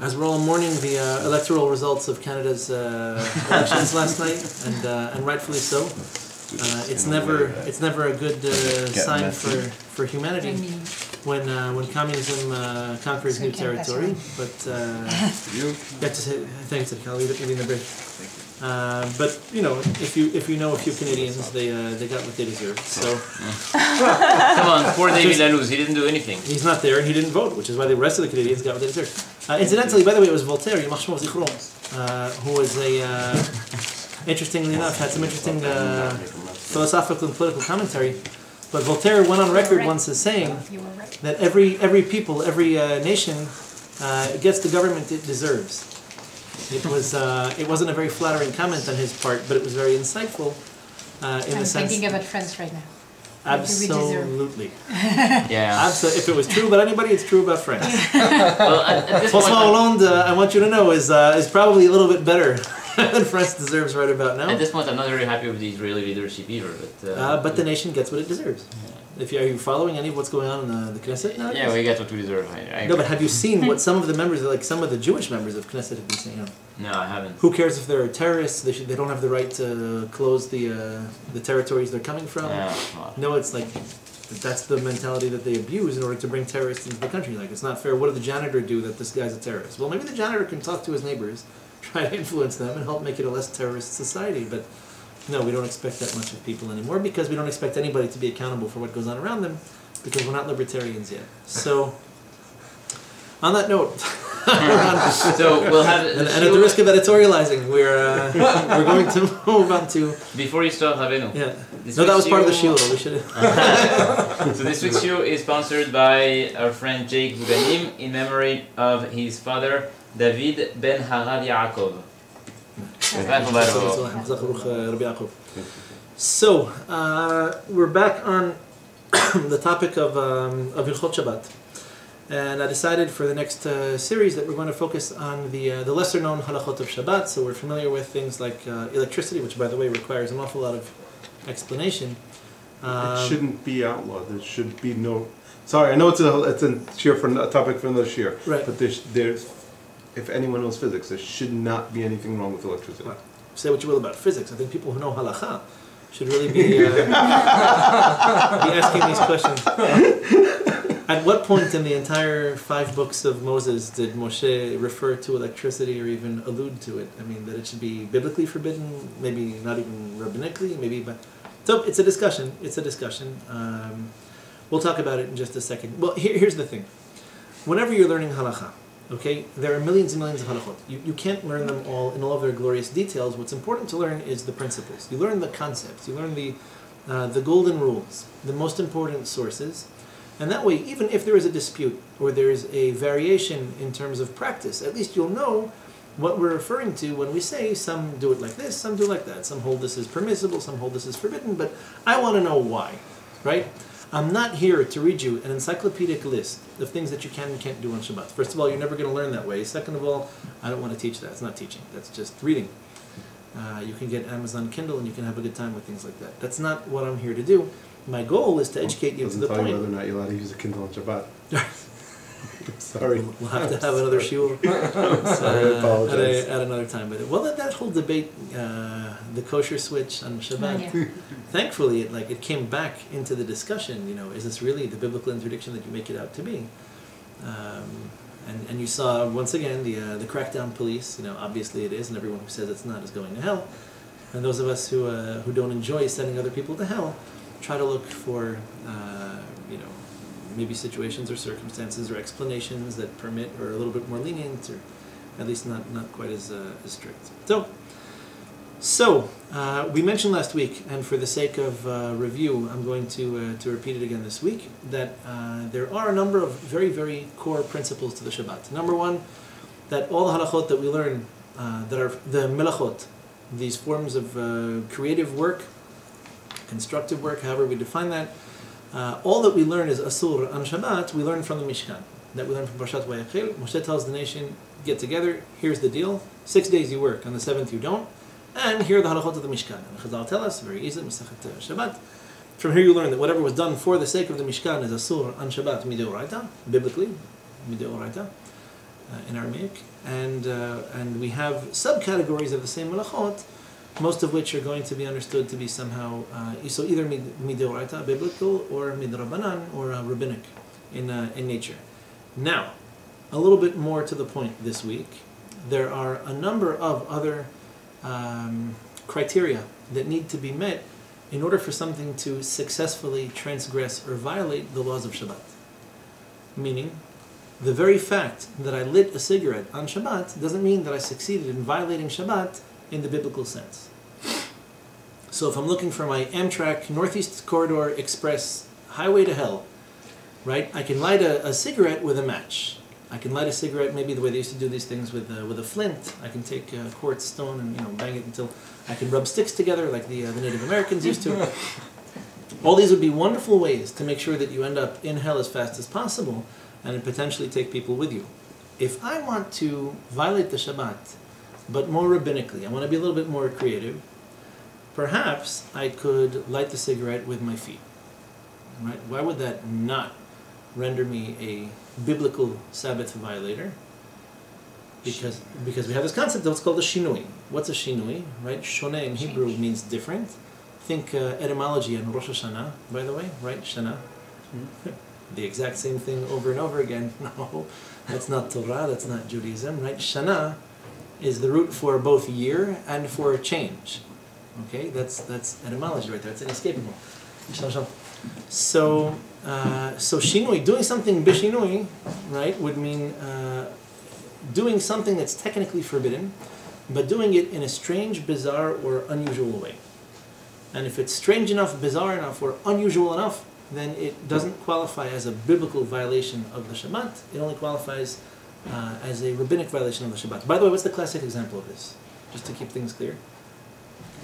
As we're all mourning the electoral results of Canada's elections last night, and rightfully so, it's never a good sign for humanity when communism conquers new territory. But you have to say thanks to Kali in the break. But you know, if you know a few Canadians, they got what they deserve. So come on, poor David Lalouz, he didn't do anything. He's not there, and he didn't vote, which is why the rest of the Canadians got what they deserved. Incidentally, by the way, it was Voltaire, who was interestingly enough, had some interesting philosophical and political commentary. But Voltaire went on record once as saying that every people, every nation gets the government it deserves. It wasn't a very flattering comment on his part, but it was very insightful in the sense. I'm thinking about France right now. Absolutely. Yeah. Absolutely. If it was true about anybody, it's true about France. Well, at this François Hollande, I want you to know, is probably a little bit better than France deserves right about now. At this point, I'm not very happy with the Israeli leadership either. But the nation gets what it deserves. Yeah. Are you following any of what's going on in the Knesset nowadays? Yeah, we get what we deserve. No, but have you seen what some of the members, like some of the Jewish members of Knesset have been saying? No, I haven't. Who cares if they're terrorists? They don't have the right to close the territories they're coming from. Yeah, no, it's like that's the mentality that they abuse in order to bring terrorists into the country. Like, it's not fair. What did the janitor do that this guy's a terrorist? Well, maybe the janitor can talk to his neighbors, try to influence them, and help make it a less terrorist society. But no, we don't expect that much of people anymore because we don't expect anybody to be accountable for what goes on around them because we're not libertarians yet. So, on that note, so we'll have and at the risk of editorializing, we're going to move on to. Before you start, Rabbeinu. Yeah. No, that was part of the shiur. We should. So this week's shiur is sponsored by our friend Jake Buganim in memory of his father David ben Harav Yaakov. So we're back on the topic of Hilchot Shabbat. And I decided for the next series that we're going to focus on the lesser known Halakhot of Shabbat. So we're familiar with things like electricity, which by the way requires an awful lot of explanation. It shouldn't be outlawed. There should be no... Sorry, I know it's a shiur for a topic for another shiur. Right. But there's if anyone knows physics, there should not be anything wrong with electricity. Well, say what you will about physics. I think people who know Halakhah should really be asking these questions. At what point in the entire 5 books of Moses did Moshe refer to electricity or even allude to it? I mean, that it should be biblically forbidden, maybe not even rabbinically, maybe. But so it's a discussion. It's a discussion. We'll talk about it in just a second. Well, here's the thing. Whenever you're learning Halakhah, okay, there are millions and millions of halakhot. You can't learn them all in all of their glorious details. What's important to learn is the principles. You learn the concepts. You learn the golden rules, the most important sources. And that way, even if there is a dispute or there is a variation in terms of practice, at least you'll know what we're referring to when we say some do it like this, some do it like that. Some hold this as permissible, some hold this as forbidden, but I want to know why, right? I'm not here to read you an encyclopedic list of things that you can and can't do on Shabbat. First of all, you're never going to learn that way. Second of all, I don't want to teach that. It's not teaching. That's just reading. You can get Amazon Kindle and you can have a good time with things like that. That's not what I'm here to do. My goal is to educate you to the point. Whether or not you're allowed to use a Kindle on Shabbat. Sorry. We'll have to have another shiur at another time. But that whole debate, the kosher switch on Shabbat, thankfully it came back into the discussion. You know, is this really the biblical interdiction that you make it out to be? And you saw once again the crackdown police. You know, obviously it is, and everyone who says it's not is going to hell. And those of us who don't enjoy sending other people to hell try to look for maybe situations or circumstances or explanations that permit or are a little bit more lenient or at least not quite as strict. So we mentioned last week, and for the sake of review, I'm going to repeat it again this week, that there are a number of very, very core principles to the Shabbat. Number one, that all the halachot that we learn, that are the melachot, these forms of creative work, constructive work, however we define that, all that we learn is asur on Shabbat, we learn from the Mishkan. That we learn from Parshat Vayachel. Moshe tells the nation, get together, here's the deal. 6 days you work, on the 7th you don't. And here are the halachot of the Mishkan. And Chazal tell us, very easy, Masachet Shabbat. From here you learn that whatever was done for the sake of the Mishkan is asur on Shabbat mideoraita, biblically, mideoraita. in Aramaic, and we have subcategories of the same melachot, most of which are going to be understood to be somehow so either midoraita, biblical, or midrabanan, or rabbinic in nature. Now, a little bit more to the point this week. There are a number of other criteria that need to be met in order for something to successfully transgress or violate the laws of Shabbat. Meaning, the very fact that I lit a cigarette on Shabbat doesn't mean that I succeeded in violating Shabbat in the biblical sense. So if I'm looking for my Amtrak Northeast Corridor Express Highway to Hell, right, I can light a cigarette with a match. I can light a cigarette maybe the way they used to do these things with a flint. I can take a quartz stone and bang it until I can rub sticks together like the Native Americans used to. All these would be wonderful ways to make sure that you end up in hell as fast as possible and potentially take people with you. If I want to violate the Shabbat, but more rabbinically, I want to be a little bit more creative, perhaps I could light the cigarette with my feet. Right? Why would that not render me a biblical Sabbath violator? Because we have this concept of what's called a shinui. What's a shinui? Right? Shoneh in Hebrew means different. Think etymology and Rosh Hashanah, by the way, right? Shana. The exact same thing over and over again. No, that's not Torah, that's not Judaism, right? Shana is the root for both year and for change. Okay, that's etymology right there. It's inescapable. So shinui, doing something bishinui, right, would mean doing something that's technically forbidden, but doing it in a strange, bizarre, or unusual way. And if it's strange enough, bizarre enough, or unusual enough, then it doesn't qualify as a biblical violation of the Shabbat. It only qualifies as a rabbinic violation of the Shabbat. By the way, what's the classic example of this? Just to keep things clear.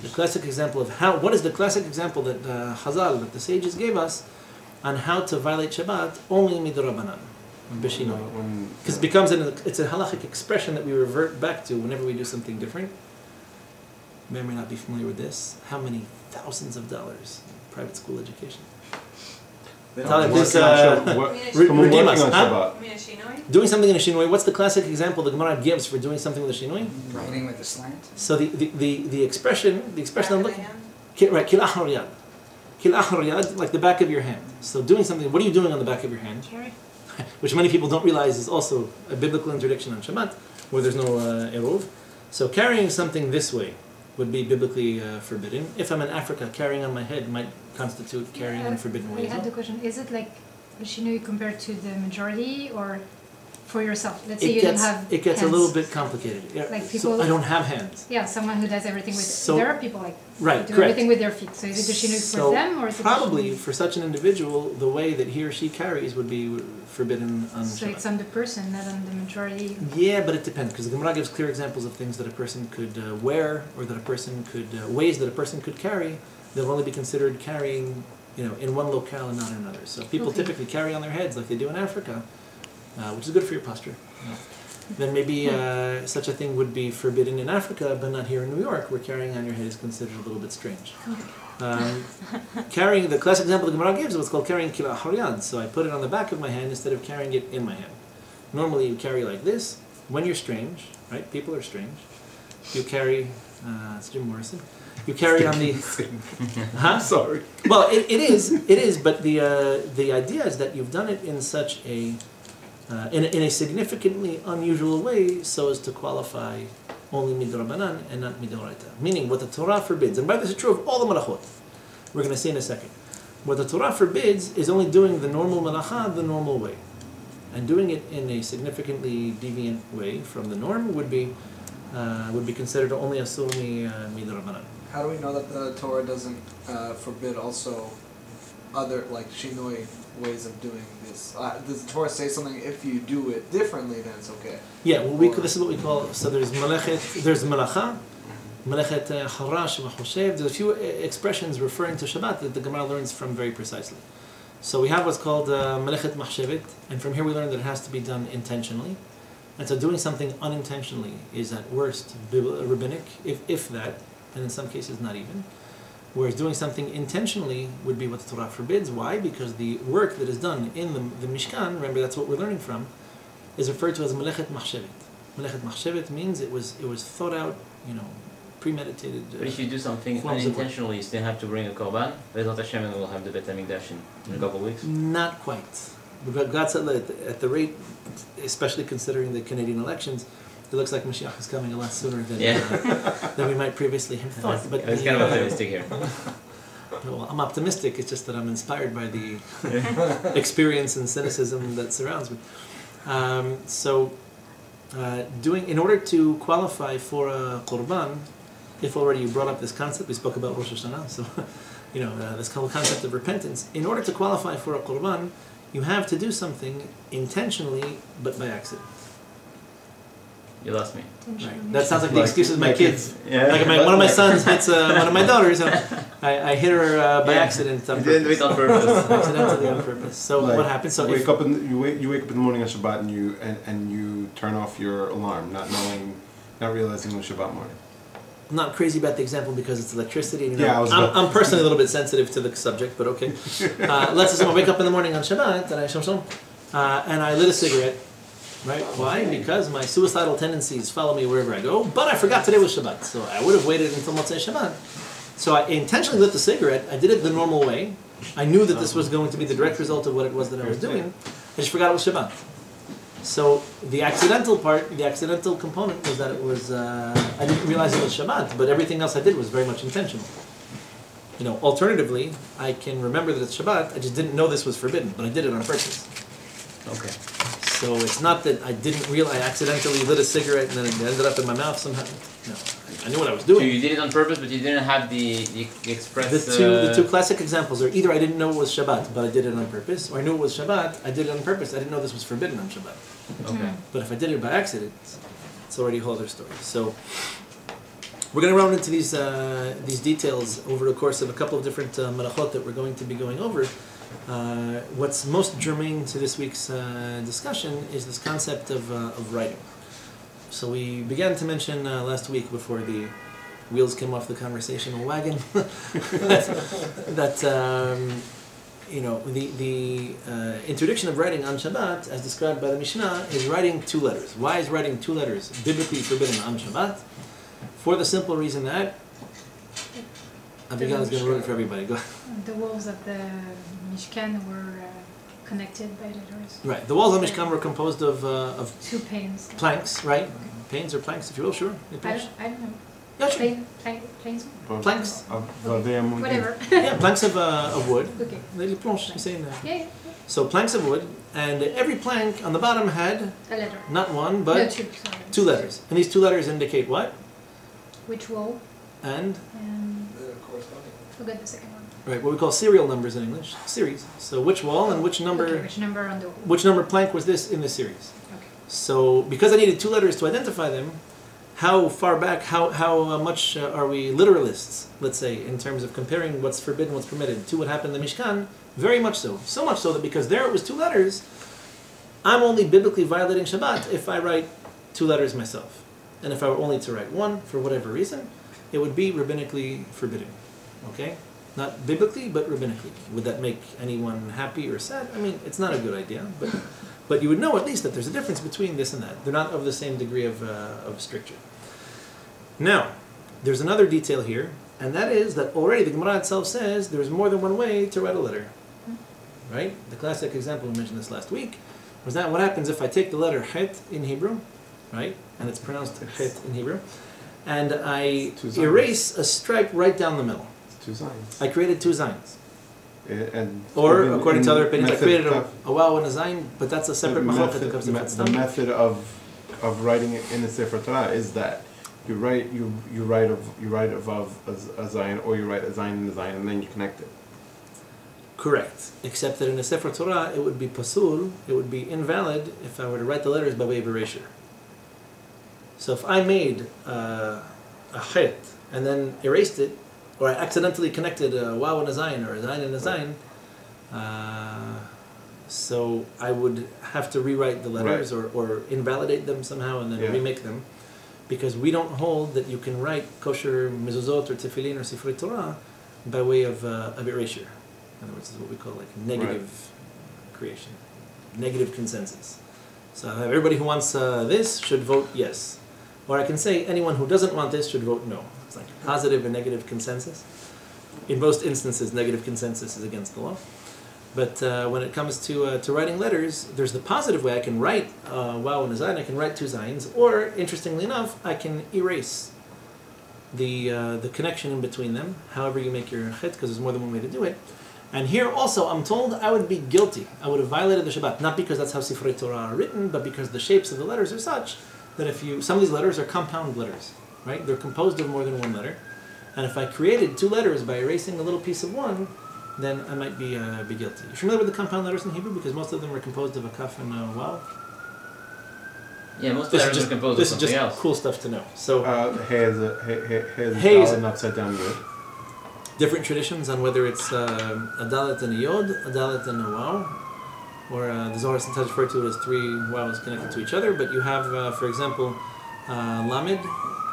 The classic example of what is the classic example that Chazal, that the sages gave us on how to violate Shabbat? Only midrabanan, b'shinui. Because it's a halachic expression that we revert back to whenever we do something different. You may or may not be familiar with this. How many thousands of dollars in private school education? Doing something in a shinui. What's the classic example the Gemara gives for doing something with a shinui? Writing with a slant. So the expression I'm looking right, kil achar yad. Kil achar yad, like the back of your hand. So doing something. What are you doing on the back of your hand? Carry. Which many people don't realize is also a biblical interdiction on Shabbat, where there's no eruv. So carrying something this way would be biblically forbidden. If I'm in Africa, carrying on my head might constitute carrying in forbidden ways. I had the question, is it like a shinui compared to the majority or for yourself? Let's say you don't have It gets hands. a little bit complicated. Yeah. Like people, so I don't have hands. Yeah, someone who does everything with... So, there are people like right, do correct. everything with their feet. So is it the shinui for them or is it probably the shinui? for such an individual, the way that he or she carries would be forbidden on So Shabbat. it's on the person, not on the majority. Yeah, but it depends, because the Gemara gives clear examples of things that a person could wear, or that a person could, ways that a person could carry, they'll only be considered carrying, in one locale and not in another. So people typically carry on their heads like they do in Africa, which is good for your posture. Then maybe such a thing would be forbidden in Africa, but not here in New York, where carrying on your head is considered a little bit strange. Carrying, the classic example the Gemara gives is what's called carrying kila haryad. So I put it on the back of my hand instead of carrying it in my hand. Normally you carry like this. When you're strange, right? People are strange. You carry, it's Jim Morrison. You carry on the... Huh? Sorry. Well, it is, but the idea is that you've done it in such a... in a significantly unusual way, so as to qualify only midrabanan and not midoraita. Meaning, what the Torah forbids, and by this is true of all the malachot, we're going to see in a second. What the Torah forbids is only doing the normal malacha the normal way. And doing it in a significantly deviant way from the norm would be considered only asur midrabanan. How do we know that the Torah doesn't forbid also other, like, shinoi ways of doing this? Does the Torah say something, if you do it differently, then it's okay? Yeah, well, this is what we call, so there's malacha, melechet harash v'choshev. There's a few expressions referring to Shabbat that the Gemara learns from very precisely. So we have what's called melechet machshevet, and from here we learn that it has to be done intentionally. And so doing something unintentionally is at worst rabbinic, if that, and in some cases not even. Whereas doing something intentionally would be what the Torah forbids. Why? Because the work that is done in the Mishkan, remember that's what we're learning from, is referred to as Melechet Machshevet. Melechet Machshevet means it was thought out, premeditated. But if you do something forms of work. unintentionally, you still have to bring a korban. Bezrat Hashem, and we'll have the Bet HaMikdash in a couple of weeks. Not quite. But God said that at the rate, especially considering the Canadian elections, it looks like Mashiach is coming a lot sooner than we might previously have thought. But I was kind of optimistic here. Well, I'm optimistic. It's just that I'm inspired by the experience and cynicism that surrounds me. In order to qualify for a Qurban, if already you brought up this concept, we spoke about Rosh Hashanah, so this whole concept of repentance. In order to qualify for a Qurban, you have to do something intentionally, but by accident. You lost me. Right. That sounds like the excuses of my kids. Yeah. Like one of my sons hits one of my daughters. I hit her by accident. You didn't do it on purpose. Accidentally on purpose. So what happens? So you wake up in the morning on Shabbat and you turn off your alarm, not realizing it was Shabbat morning. I'm not crazy about the example because it's electricity. And, I'm personally a little bit sensitive to the subject, but okay. Let's assume I wake up in the morning on Shabbat and I lit a cigarette. Right? Why? Because my suicidal tendencies follow me wherever I go. But I forgot today was Shabbat, so I would have waited until Motzei Shabbat. So I intentionally lit the cigarette. I did it the normal way. I knew that this was going to be the direct result of what it was that I was doing. I just forgot it was Shabbat. So the accidental part, the accidental component was that it was, I didn't realize it was Shabbat, but everything else I did was very much intentional. Alternatively, I can remember that it's Shabbat, I just didn't know this was forbidden, but I did it on purpose. Okay. So it's not that I didn't realize, I accidentally lit a cigarette and then it ended up in my mouth somehow. No, I knew what I was doing. So you did it on purpose, but you didn't have the express... The two classic examples are either I didn't know it was Shabbat, but I did it on purpose, or I knew it was Shabbat, I did it on purpose, I didn't know this was forbidden on Shabbat. Okay. But if I did it by accident, it's already a whole other story. So we're going to run into these details over the course of a couple of different melachot that we're going to be going over. What's most germane to this week's discussion is this concept of writing. So we began to mention last week, before the wheels came off the conversational wagon, that the interdiction of writing on Shabbat, as described by the Mishnah, is writing two letters. Why is writing two letters biblically forbidden on Shabbat? For the simple reason that Abigail is going to ruin it for everybody. Go ahead. The walls of the Mishkan were connected by letters. Right. The walls of Mishkan were composed of two panes. Planks, right? Panes or planks, if you will, sure. I don't know. Yeah, sure. Planes? Planks. Whatever. Yeah, planks of wood. Okay. Les planches, you say in there. Yeah. So planks of wood, and every plank on the bottom had A letter. not one, but No, two. Sorry. two letters. And these two letters indicate what? Which wall? And Corresponding. Forgot the second one. right, what we call serial numbers in English. Series. So which wall and which number? Okay, which number on the wall? Which number plank was this in this series? Okay. So because I needed two letters to identify them, how far back, how much are we literalists, let's say, in terms of comparing what's forbidden, what's permitted, to what happened in the Mishkan? Very much so. So much so that because there it was two letters, I'm only biblically violating Shabbat if I write two letters myself. And if I were only to write one, for whatever reason, it would be rabbinically forbidden. Okay? Not biblically, but rabbinically. Would that make anyone happy or sad? I mean, it's not a good idea, but you would know at least that there's a difference between this and that. They're not of the same degree of stricture. Now, there's another detail here, and that is that already the Gemara itself says there's more than one way to write a letter. Right? The classic example, we mentioned this last week, was that what happens if I take the letter Het in Hebrew, right? And it's pronounced Het in Hebrew, and I erase a stripe right down the middle. It's two signs. I created two signs. Or according to other opinions, I created a waw and a zayin, but that's a separate machloket that comes to the method of writing it in the Sefer Torah is that you write above a zayin, or you write a zayin and a zayin, and then you connect it. Correct. Except that in the Sefer Torah, it would be pasul, it would be invalid if I were to write the letters by way of erasure. So if I made a het and then erased it, or I accidentally connected a waw and a zayin, or a zayin and a zayin, so I would have to rewrite the letters, right, or invalidate them somehow and then remake them, because we don't hold that you can write kosher mezuzot or tefillin or sifrei Torah by way of erasure. In other words, it's what we call like negative creation, negative consensus. So everybody who wants this should vote yes. Or I can say anyone who doesn't want this should vote no. It's like positive and negative consensus. In most instances, negative consensus is against the law. But when it comes to writing letters, there's the positive way. I can write Waw and a Zayin, I can write two Zayins, or, interestingly enough, I can erase the connection in between them, however you make your chet, because there's more than one way to do it. And here also, I'm told I would be guilty. I would have violated the Shabbat, not because that's how Sifrei Torah are written, but because the shapes of the letters are such that some of these letters are compound letters, right? They're composed of more than one letter. And if I created two letters by erasing a little piece of one, then I might be guilty. You're familiar with the compound letters in Hebrew? Because most of them are composed of a kaf and a waw. Yeah, most letters are composed of something else. This is just cool stuff to know. So, Hey is an upside down yod. Different traditions on whether it's a dalet and a yod, a dalet and a waw, or the Zohar sometimes referred to it as three waws connected to each other. But you have, for example, lamed,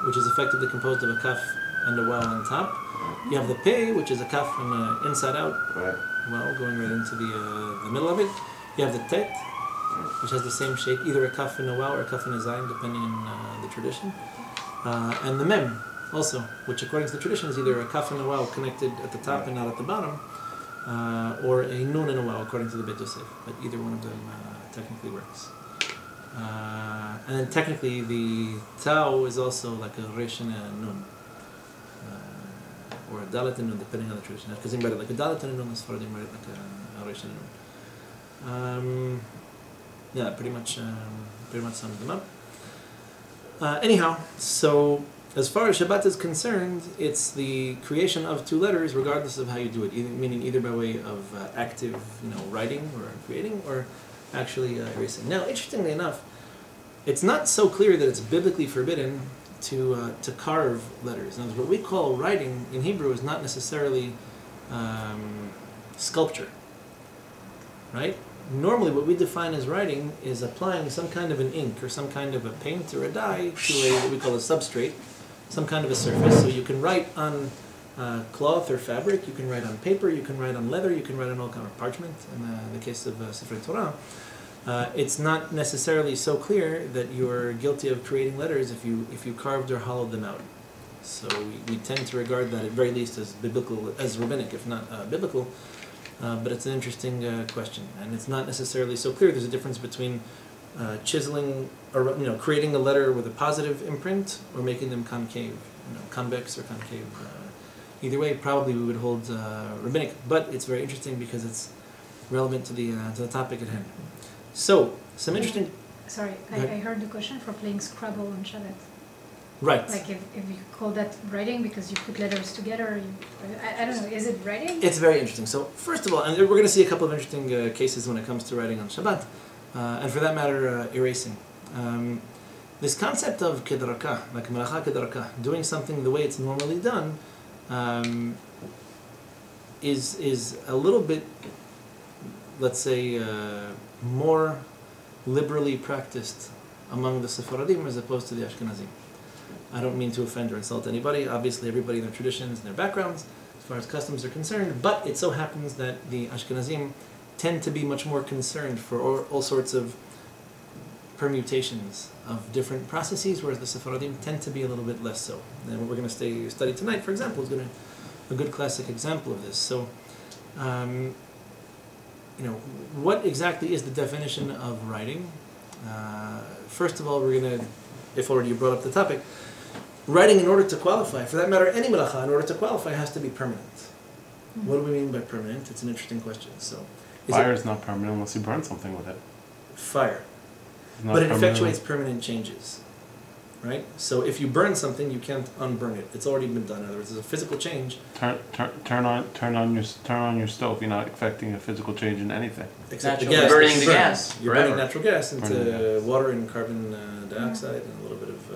which is effectively composed of a kaf and a waw on top. You have the pei, which is a kaf and inside out, waw going right into the middle of it. You have the tet, which has the same shape, either a kaf and a waw or a kaf and a zayin, depending on the tradition. And the mem, also, which according to the tradition is either a kaf and a waw connected at the top and not at the bottom, or a nun and a waw according to the Beit Yosef. But either one of them technically works. And then technically the tau is also like a resh and a nun. Or a dalet and nun, depending on the tradition. Because they write it like a dalet and a nun, as far as they write it like a resh and a nun. Yeah, pretty much sums them up. Anyhow, so as far as Shabbat is concerned, it's the creation of two letters, regardless of how you do it. Meaning either by way of active, writing or creating, or actually erasing. Now, interestingly enough, it's not so clear that it's biblically forbidden to carve letters. Now, what we call writing in Hebrew is not necessarily sculpture, right? Normally, what we define as writing is applying some kind of an ink or some kind of a paint or a dye to what we call a substrate, some kind of a surface. So you can write on cloth or fabric, you can write on paper, you can write on leather, you can write on all kind of parchment. In the case of Sifrei Torah, it's not necessarily so clear that you're guilty of creating letters if you carved or hollowed them out. So we tend to regard that at very least as biblical, as rabbinic, if not biblical. But it's an interesting question, and it's not necessarily so clear. There's a difference between chiseling or creating a letter with a positive imprint or making them concave, convex or concave. Either way, probably we would hold rabbinic, but it's very interesting because it's relevant to the topic at hand. So, some interesting... Sorry, I heard the question for playing Scrabble on Shabbat. Right. Like if you call that writing because you put letters together, I don't know, is it writing? It's very interesting. So, first of all, and we're going to see a couple of interesting cases when it comes to writing on Shabbat, and for that matter, erasing. This concept of kedaraka, like Halakhah kedaraka, doing something the way it's normally done, is a little bit, let's say, more liberally practiced among the Sephardim as opposed to the Ashkenazim. I don't mean to offend or insult anybody. Obviously, everybody in their traditions and their backgrounds, as far as customs are concerned, but it so happens that the Ashkenazim tend to be much more concerned for all sorts of permutations of different processes, whereas the Sephardim tend to be a little bit less so. And what we're going to study tonight, for example, is a good classic example of this. So, what exactly is the definition of writing? First of all, we're going to, if already you brought up the topic, writing in order to qualify, for that matter, any melacha in order to qualify has to be permanent. Mm-hmm. What do we mean by permanent? It's an interesting question. So, fire is not permanent unless you burn something with it. Fire. But it effectuates permanent changes, right? So if you burn something, you can't unburn it. It's already been done. In other words, there's a physical change. Turn on your stove. You're not affecting a physical change in anything. Except you're burning the gas. You're burning natural gas into water and carbon dioxide and a little bit of,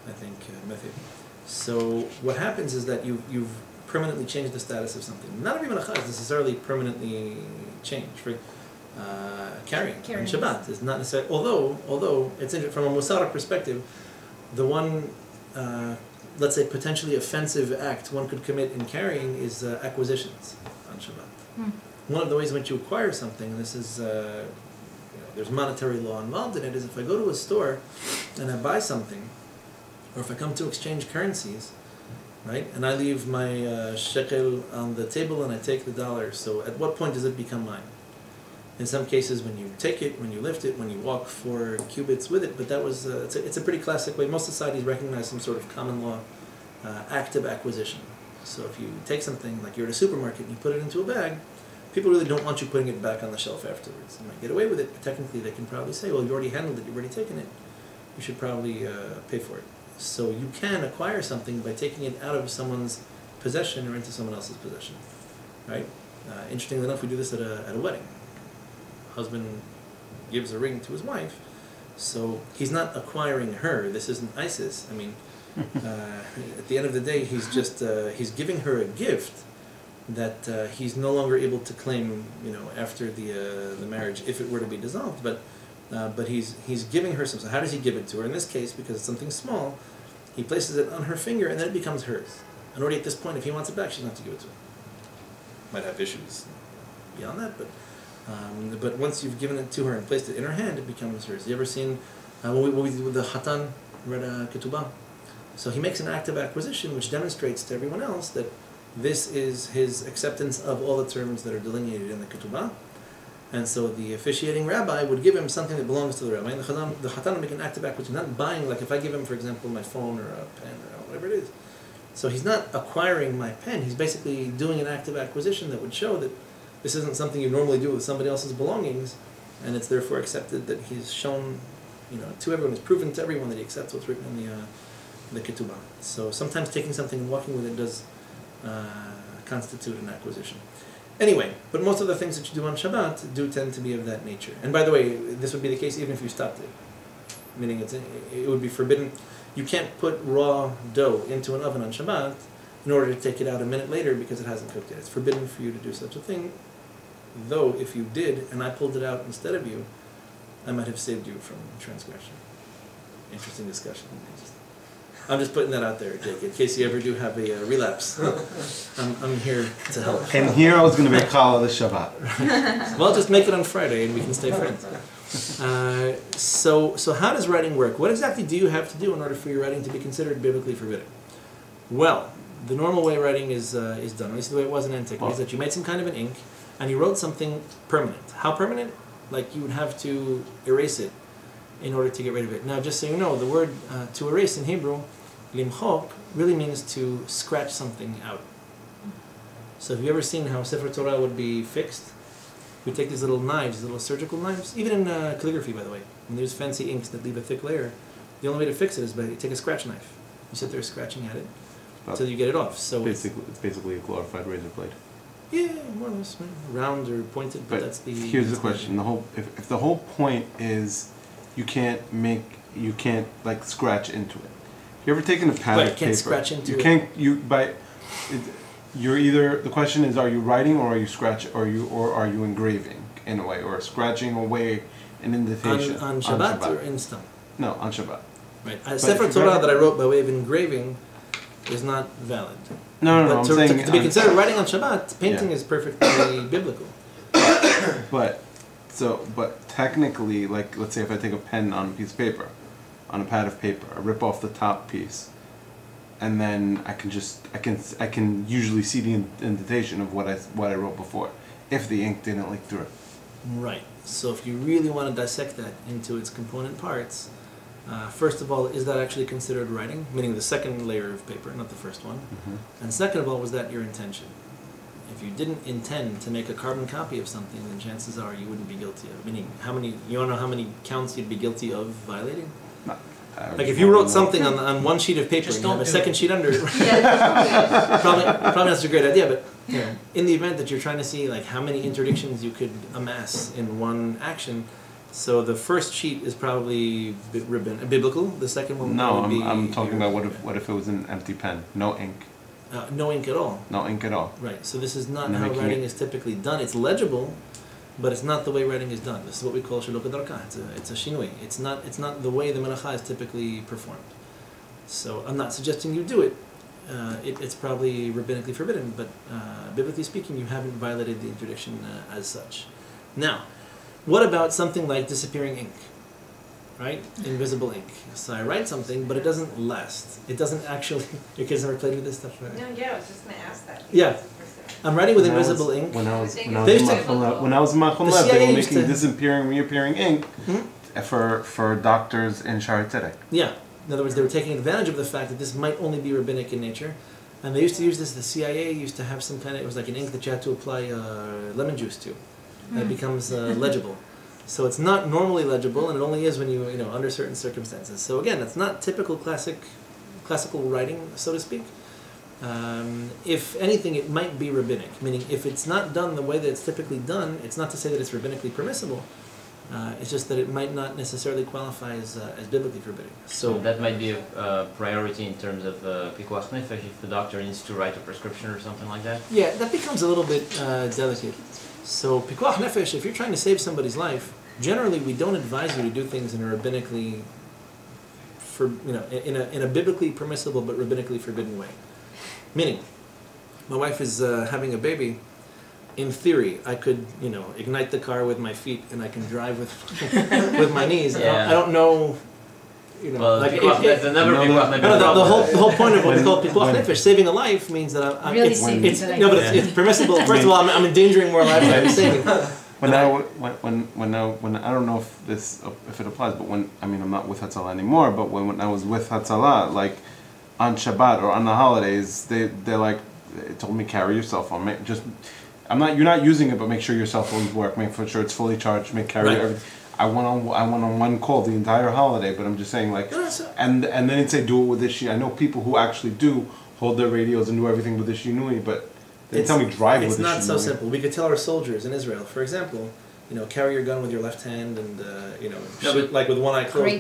methane. So what happens is that you've permanently changed the status of something. Not every melacha is necessarily permanently changed, right? Carrying on Shabbat is not necessarily, although it's from a Musaric perspective, the one, let's say, potentially offensive act one could commit in carrying is acquisitions on Shabbat. One of the ways in which you acquire something, and this is there's monetary law involved in it, is if I go to a store and I buy something, or if I come to exchange currencies, right, and I leave my shekel on the table and I take the dollar, so at what point does it become mine? In some cases, when you take it, when you lift it, when you walk 4 cubits with it, but that was it's a pretty classic way. Most societies recognize some sort of common law act of acquisition. So if you take something, like you're at a supermarket and you put it into a bag, people really don't want you putting it back on the shelf afterwards. You might get away with it, but technically they can probably say, well, you already handled it, you've already taken it, you should probably pay for it. So you can acquire something by taking it out of someone's possession or into someone else's possession, right? Interestingly enough, we do this at a wedding. Husband gives a ring to his wife, so he's not acquiring her. This isn't ISIS. I mean, at the end of the day, he's just he's giving her a gift that he's no longer able to claim, after the marriage, if it were to be dissolved. But he's giving her some. So how does he give it to her? In this case, because it's something small, he places it on her finger, and then it becomes hers. And already at this point, if he wants it back, she doesn't have to give it to him. Might have issues beyond that, but once you've given it to her and placed it in her hand, it becomes hers. You ever seen what we did with the Hatan, read Ketubah? So he makes an act of acquisition which demonstrates to everyone else that this is his acceptance of all the terms that are delineated in the Ketubah. And so the officiating rabbi would give him something that belongs to the rabbi. And the Hatan would make an act of acquisition, not buying, like if I give him, for example, my phone or a pen or whatever it is. So he's not acquiring my pen, he's basically doing an act of acquisition that would show that this isn't something you normally do with somebody else's belongings, and it's therefore accepted that he's shown, to everyone, he's proven to everyone that he accepts what's written in the Ketubah. So sometimes taking something and walking with it does constitute an acquisition. Anyway, but most of the things that you do on Shabbat do tend to be of that nature. And by the way, this would be the case even if you stopped it. Meaning it would be forbidden. You can't put raw dough into an oven on Shabbat in order to take it out a minute later because it hasn't cooked yet. It's forbidden for you to do such a thing. Though, if you did, and I pulled it out instead of you, I might have saved you from transgression. Interesting discussion. I'm just putting that out there, Jake, in case you ever do have a relapse. I'm here to help. And here I was going to make challah this Shabbat. Well, just make it on Friday and we can stay friends. So how does writing work? What exactly do you have to do in order for your writing to be considered biblically forbidden? Well, the normal way writing is done, at least the way it was in antiquity, is that you made some kind of an ink and you wrote something permanent. How permanent? Like you would have to erase it in order to get rid of it. Now, just so you know, the word to erase in Hebrew, limchok, really means to scratch something out. So have you ever seen how Sefer Torah would be fixed? We take these little knives, little surgical knives, even in calligraphy, by the way. When there's fancy inks that leave a thick layer, the only way to fix it is by you take a scratch knife. You sit there scratching at it until you get it off. So it's basically a glorified razor blade. Yeah, more or less, round or pointed, but that's the... Here's the question: if the whole point is you can't like scratch into it. You ever taken a pad of paper? Can't scratch into you it. Can't. You're either, the question is, are you writing or are you or are you engraving in a way, or scratching away an indentation on Shabbat or in stone? No, on Shabbat. Right. A Sefer Torah that I wrote by way of engraving is not valid. No. I'm saying to be considered writing on Shabbat, painting is perfectly biblical. But technically, like, let's say if I take a pen on a piece of paper, on a pad of paper, I rip off the top piece, and then I can usually see the indentation of what I wrote before, if the ink didn't leak through. Right. So if you really want to dissect that into its component parts, first of all, is that actually considered writing? Meaning the second layer of paper, not the first one. Mm-hmm. And second of all, was that your intention? If you didn't intend to make a carbon copy of something, then chances are you wouldn't be guilty of. Meaning, you want to know how many counts you'd be guilty of violating? Like if you wrote something on one sheet of paper and you have a second sheet under it, probably not such a great idea, but in the event that you're trying to see like how many interdictions you could amass in one action, so the first sheet is probably biblical, the second one would be... No, I'm talking about what if it was an empty pen, no ink. No ink at all. No ink at all. Right, so this is not how writing is typically done. It's legible, but it's not the way writing is done. This is what we call Halakhah darka. It's a shinui. It's not the way the melacha is typically performed. So I'm not suggesting you do it. It's probably rabbinically forbidden, but biblically speaking, you haven't violated the interdiction as such. Now, What about something like disappearing ink? Right? Invisible ink. So I write something, but it doesn't last. It doesn't actually... Your kids never played with this stuff, right? No, yeah, I was just going to ask that. Yeah. I'm writing with invisible ink. When I was in They used to- Machon The Lev, they CIA were used making to- disappearing, reappearing ink for doctors in Shaarei Tzedek. Yeah. In other words, they were taking advantage of the fact that this might only be rabbinic in nature. And they used to use this, the CIA used to have some kind of, it was like an ink that you had to apply lemon juice to. And it becomes legible. So it's not normally legible, and it only is when you know, under certain circumstances. So again, it's not typical classical writing, so to speak. If anything, it might be rabbinic, meaning if it's not done the way that it's typically done, it's not to say that it's rabbinically permissible. It's just that it might not necessarily qualify as biblically forbidden. So that might be a priority in terms of pikuach nefesh if the doctor needs to write a prescription or something like that? Yeah, that becomes a little bit delicate. So pikuach nefesh, if you're trying to save somebody's life, generally we don't advise you to do things in a rabbinically, in a biblically permissible but rabbinically forbidden way. Meaning, my wife is having a baby. In theory, I could, ignite the car with my feet and I can drive with with my knees. Yeah. I don't know, Well, that's another pikuach nefesh. No, the whole point of what we call pikuach nefesh, saving a life, means that Really saving it's a life. no, but it's permissible. First of all, I'm endangering more lives than I'm saving. When I don't know if it applies, but I'm not with Hatzalah anymore. But when I was with Hatzalah, like on Shabbat or on the holidays, they told me carry your cell phone. You're not using it, but make sure your cell phones work. Make sure it's fully charged. Carry everything. I went on one call the entire holiday, but I'm just saying and then it'd say do it with this. I know people who actually do hold their radios and do everything with the shinui, but they tell me drive with the shinui. It's not so simple. We could tell our soldiers in Israel, for example, carry your gun with your left hand and shoot like with one eye closed.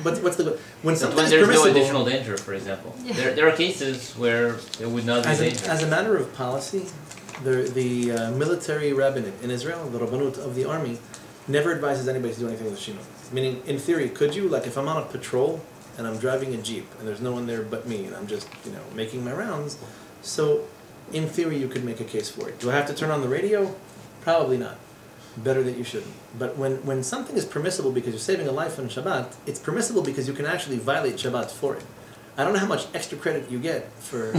But what's the when something's there's permissible? no additional danger, for example. Yeah. There are cases where there would not be danger. As a matter of policy, the military rabbinate in Israel, the rabbanut of the army, never advises anybody to do anything with shinui. Meaning, in theory, could you, like if I'm on a patrol and I'm driving a jeep and there's no one there but me and I'm just, making my rounds, so in theory you could make a case for it. Do I have to turn on the radio? Probably not. Better that you shouldn't. But when something is permissible because you're saving a life on Shabbat, it's permissible because you can actually violate Shabbat for it. I don't know how much extra credit you get for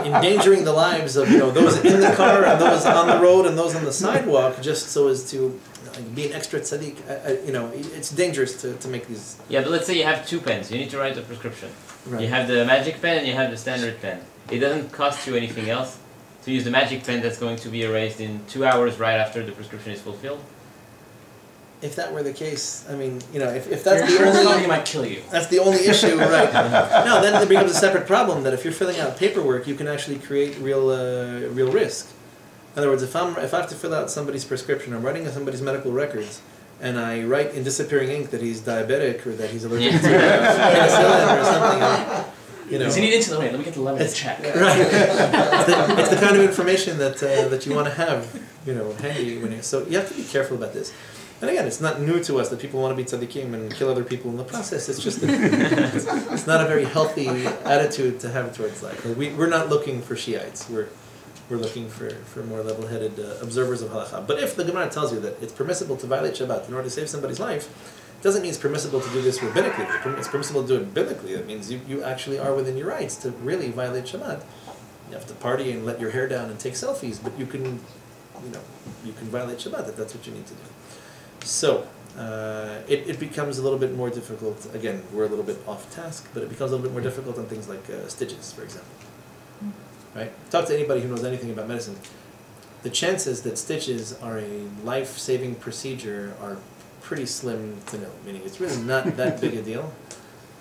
endangering the lives of those in the car and those on the road and those on the sidewalk, just so as to be an extra tzaddik. It's dangerous to make these. Yeah, but let's say you have two pens. You need to write a prescription. Right. You have the magic pen and you have the standard pen. It doesn't cost you anything else to use the magic pen that's going to be erased in 2 hours right after the prescription is fulfilled. If that were the case, if that's the only, company might kill you. That's the only issue, right? No, then it becomes a separate problem that if you're filling out paperwork, you can actually create real risk. In other words, if I have to fill out somebody's prescription, I'm writing somebody's medical records, and I write in disappearing ink that he's diabetic or that he's allergic to penicillin or something. Does he need insulin? Wait, let me get the lemon check. Right. It's the kind of information that you want to have, handy. So you have to be careful about this. And again, it's not new to us that people want to be tzaddikim and kill other people in the process. It's just that it's not a very healthy attitude to have towards life. We're not looking for Shiites. We're looking for more level-headed observers of Halakhah. But if the Gemara tells you that it's permissible to violate Shabbat in order to save somebody's life, it doesn't mean it's permissible to do this rabbinically. It's permissible to do it biblically. That means you actually are within your rights to really violate Shabbat. You have to party and let your hair down and take selfies, but you can violate Shabbat if that's what you need to do. So, it becomes a little bit more difficult. Again, we're a little bit off task, but it becomes a little bit more difficult on things like stitches, for example. Right? Talk to anybody who knows anything about medicine. The chances that stitches are a life-saving procedure are pretty slim to nil, meaning it's really not that big a deal.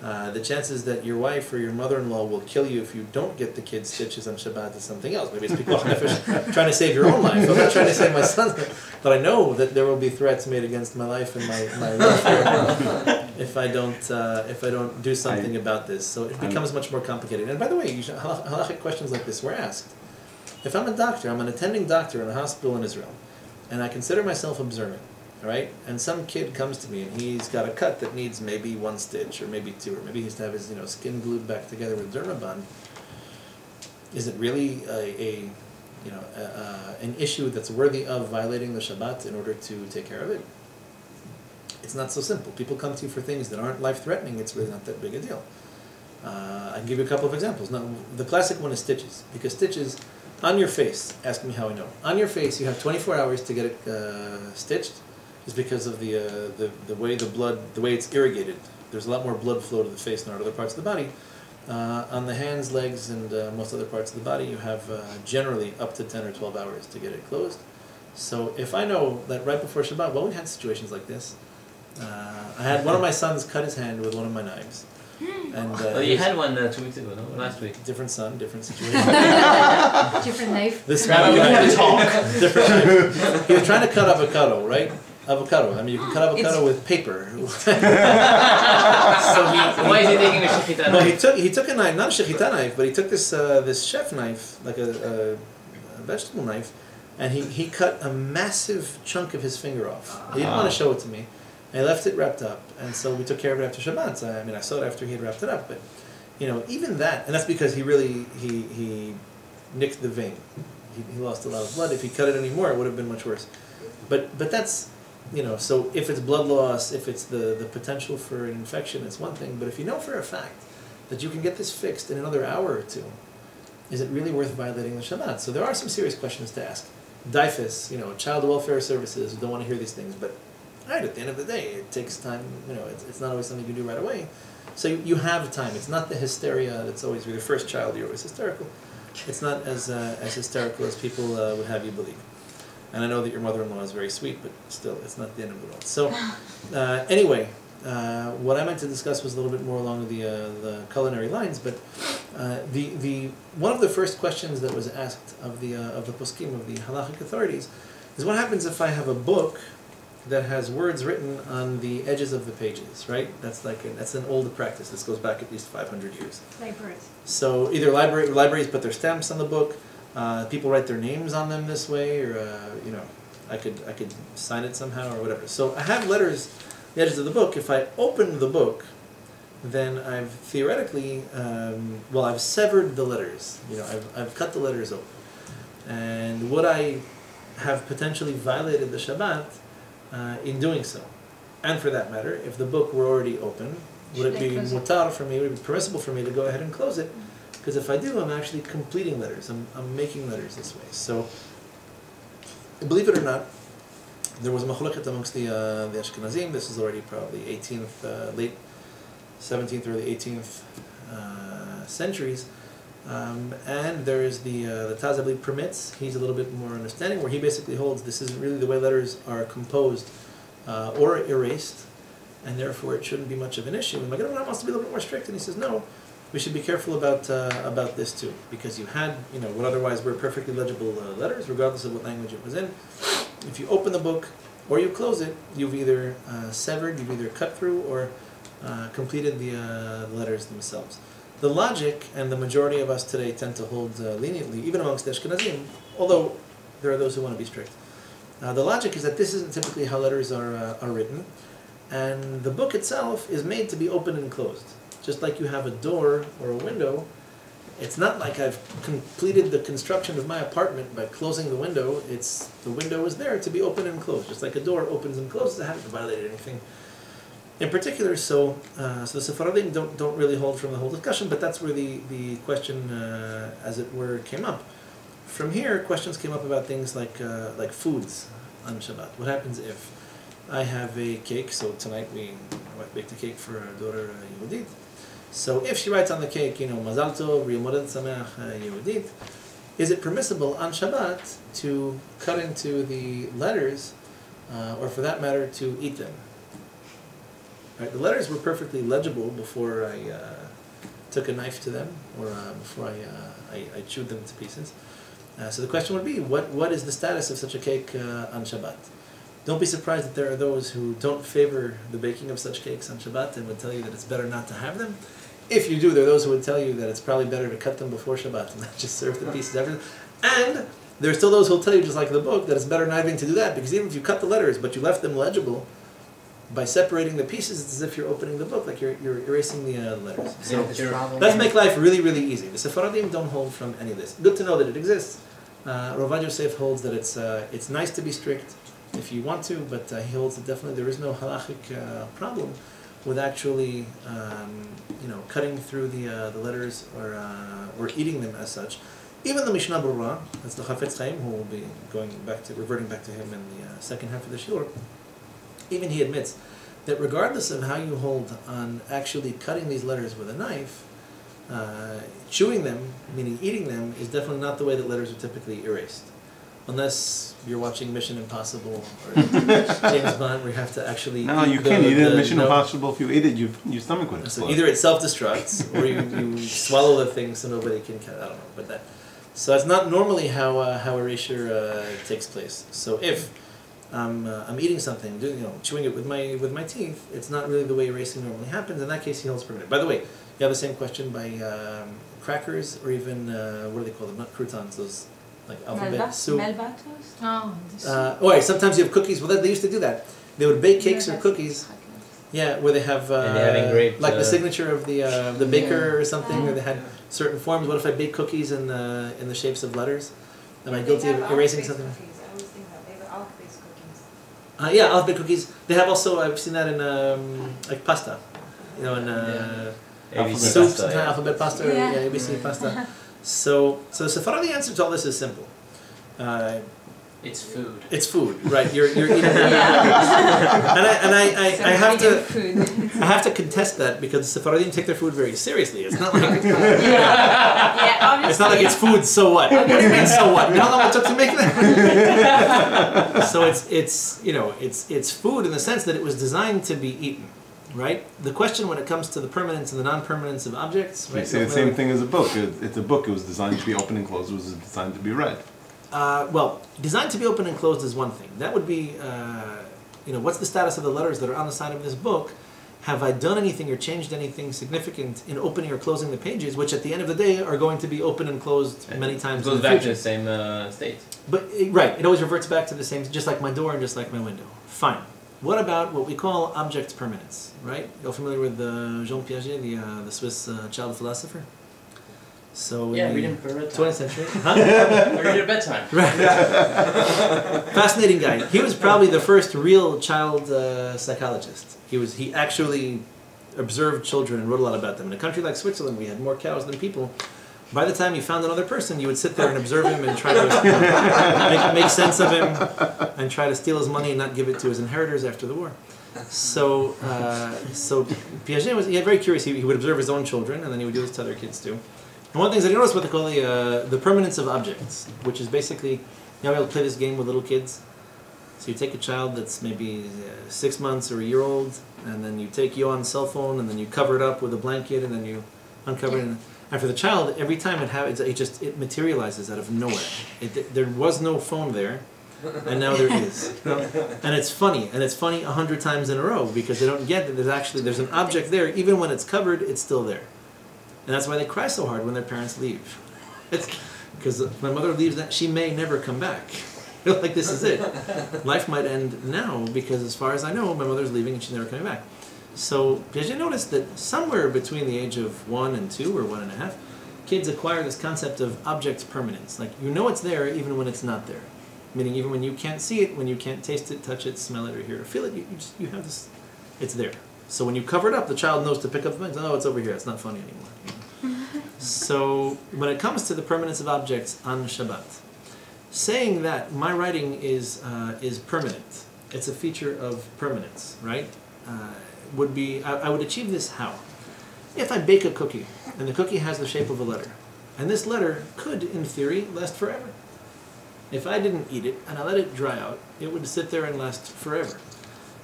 The chances that your wife or your mother-in-law will kill you if you don't get the kids stitches on Shabbat is something else. Maybe it's pikuach nefesh, trying to save your own life. I'm not trying to save my son's life, but I know that there will be threats made against my life and my welfare if I don't do something about this. So it becomes much more complicated. And by the way, halachic questions like this were asked. If I'm a doctor, I'm an attending doctor in a hospital in Israel, and I consider myself observant. All right, and some kid comes to me and he's got a cut that needs maybe 1 stitch or maybe 2, or maybe he has to have his skin glued back together with dermaband. Is it really a an issue that's worthy of violating the Shabbat in order to take care of it, it's not so simple. People come to you for things that aren't life-threatening. It's really not that big a deal. I can give you a couple of examples. Now, the classic one is stitches, because stitches on your face. Ask me how I know. On your face, you have 24 hours to get it stitched, just because of the way the way it's irrigated. There's a lot more blood flow to the face than other parts of the body. On the hands, legs, and most other parts of the body, you have generally up to 10 or 12 hours to get it closed. So if I know that right before Shabbat, well, we had situations like this. I had one of my sons cut his hand with one of my knives. And, you had one 2 weeks ago, no? Last week. Different son, different situation. Different knife. This Rabbi, we guy- want to talk. different knife. He was trying to cut avocado, right? Avocado. I mean, you can cut avocado with paper. So Why is he taking a shechita no, knife? he took a knife, not a shechita knife, but he took this chef knife, like a vegetable knife, and he cut a massive chunk of his finger off. He didn't want to show it to me. I left it wrapped up, and so we took care of it after Shabbat. So, I mean, I saw it after he had wrapped it up, but even that, and that's because he really he nicked the vein. He lost a lot of blood. If he cut it anymore, it would have been much worse. But that's so if it's blood loss, if it's the potential for an infection, it's one thing. But if you know for a fact that you can get this fixed in another hour or two, is it really worth violating the Shabbat? So there are some serious questions to ask. DIFUS, child welfare services don't want to hear these things, but right, at the end of the day, it takes time. It's not always something you can do right away. So you have time. It's not the hysteria that's always with your first child. You're always hysterical. It's not as hysterical as people would have you believe. And I know that your mother-in-law is very sweet, but still, it's not the end of the world. So anyway, what I meant to discuss was a little bit more along the culinary lines. But the one of the first questions that was asked of the poskim, of the Halakhah authorities, is what happens if I have a book that has words written on the edges of the pages, right? That's an old practice. This goes back at least 500 years. Libraries. So either libraries put their stamps on the book, people write their names on them this way, or I could sign it somehow or whatever. So I have letters, the edges of the book. If I open the book, then I've theoretically, I've severed the letters. I've cut the letters open, and would I have potentially violated the Shabbat in doing so? And for that matter, if the book were already open, would it be mutar for me, would it be permissible for me to go ahead and close it? Because if I do, I'm actually completing letters. I'm making letters this way. So, believe it or not, there was a machlokes amongst the Ashkenazim. This is already probably 18th, late 17th, early 18th centuries. And there is the Taz, I believe, permits. He's a little bit more understanding, where he basically holds this isn't really the way letters are composed or erased, and therefore it shouldn't be much of an issue. And Magen Avraham wants to be a little bit more strict, and he says no. We should be careful about this too, because you had what otherwise were perfectly legible letters, regardless of what language it was in. If you open the book or you close it, you've either severed, you've either cut through, or completed the letters themselves. The logic, and the majority of us today tend to hold leniently, even amongst the Ashkenazim, although there are those who want to be strict. The logic is that this isn't typically how letters are written, and the book itself is made to be opened and closed. Just like you have a door or a window, it's not like I've completed the construction of my apartment by closing the window. The window is there to be opened and closed, just like a door opens and closes. I haven't violated anything in particular. So the Sephardim don't really hold from the whole discussion, but that's where the question, as it were, came up. From here, questions came up about things like foods on Shabbat. What happens if I have a cake? So tonight my wife baked a cake for our daughter Yehudit. So if she writes on the cake, Mazal Tov, Yom Holedet Sameach Yehudit, is it permissible on Shabbat to cut into the letters, or for that matter, to eat them? Right, the letters were perfectly legible before I took a knife to them, or before I chewed them to pieces. So the question would be, what is the status of such a cake on Shabbat? Don't be surprised that there are those who don't favor the baking of such cakes on Shabbat and would tell you that it's better not to have them. If you do, there are those who would tell you that it's probably better to cut them before Shabbat and not just serve the pieces after. And there are still those who will tell you, just like the book, that it's better not even to do that, because even if you cut the letters but you left them legible, by separating the pieces, it's as if you're opening the book, like you're erasing the letters. So let's make life really, really easy. The Sephardim don't hold from any of this. Good to know that it exists. Rav Yosef holds that it's nice to be strict if you want to, but he holds that definitely there is no halachic problem with actually, cutting through the letters or eating them as such. Even the Mishnah Berurah, that's the Chafetz Chaim, who will be reverting back to him in the second half of the Shiur. Even he admits that regardless of how you hold on actually cutting these letters with a knife, chewing them, meaning eating them, is definitely not the way that letters are typically erased. Unless you're watching Mission Impossible or James Bond, where you have to actually No, you can't eat it. Mission Impossible, if you eat it, your stomach would explode. So either it self-destructs, or you swallow the thing so nobody can cut. I don't know, but that. So that's not normally how erasure takes place. So if I'm eating something, chewing it with my teeth, it's not really the way erasing normally happens. In that case, he holds permanent. By the way, you have the same question by crackers, or even what do they call them? Not croutons, those like alphabet soup. Melba toast? Right. Sometimes you have cookies. Well, they used to do that. They would bake cakes or cookies. Yeah, where they have and they have engraved, like the signature of the baker or something, or they had certain forms. What if I bake cookies in the shapes of letters? Am I guilty of erasing something? Cookies. I always think that they have alphabet cookies. Yeah, alphabet cookies. They have also, I've seen that in like pasta, in ABC soups, pasta, yeah. alphabet pasta, Yeah. ABC pasta. So the Sephardi answer to all this is simple. It's food. It's food, right? You're eating. And I have to. Food. I have to contest that because Sephardim take their food very seriously. It's not like Obviously. it's not like it's food. So what? What do you mean? So what? You don't know what took to make that. So it's food in the sense that it was designed to be eaten, right? The question when it comes to the permanence and the non-permanence of objects, They right? say the same thing as a book. It's a book. It was designed to be open and closed. It was designed to be read. Well, designed to be open and closed is one thing. That would be, what's the status of the letters that are on the side of this book? Have I done anything or changed anything significant in opening or closing the pages, which at the end of the day are going to be open and closed many times It in goes the back to future. the same state. But, right, it always reverts back to the same, just like my door and just like my window. Fine. What about what we call object permanence, right? You're familiar with Jean Piaget, the Swiss child philosopher? So Yeah, in read the him for bedtime. 20th century. Huh? I read it at bedtime. Right. Fascinating guy. He was probably the first real child psychologist. He actually observed children and wrote a lot about them. In a country like Switzerland, we had more cows than people. By the time you found another person, you would sit there and observe him and try to make sense of him and try to steal his money and not give it to his inheritors after the war. So Piaget was very curious. He would observe his own children, and then he would do this to other kids too. And one of the things that I noticed what they call the permanence of objects, which is basically, you know, play this game with little kids. So you take a child that's maybe 6 months or a year old, and then you take Yohan's cell phone, and then you cover it up with a blanket, and then you uncover it. And for the child, every time it materializes out of nowhere. There was no phone there, and now there is. And it's funny 100 times in a row because they don't get that there's an object there, even when it's covered, it's still there. And that's why they cry so hard when their parents leave. It's because my mother leaves, that she may never come back. Like, this is it. Life might end now because, as far as I know, my mother's leaving and she's never coming back. So Piaget noticed that somewhere between the age of 1 and 2 or 1.5, kids acquire this concept of object permanence. Like, you know it's there even when it's not there. Meaning even when you can't see it, when you can't taste it, touch it, smell it, or hear it, or feel it, you have this, it's there. So when you cover it up, the child knows to pick up the things. Oh, it's over here. It's not funny anymore. So when it comes to the permanence of objects on Shabbat, saying that my writing is permanent, it's a feature of permanence, right? Would be I would achieve this how? If I bake a cookie and the cookie has the shape of a letter, and this letter could, in theory, last forever. If I didn't eat it and I let it dry out, it would sit there and last forever.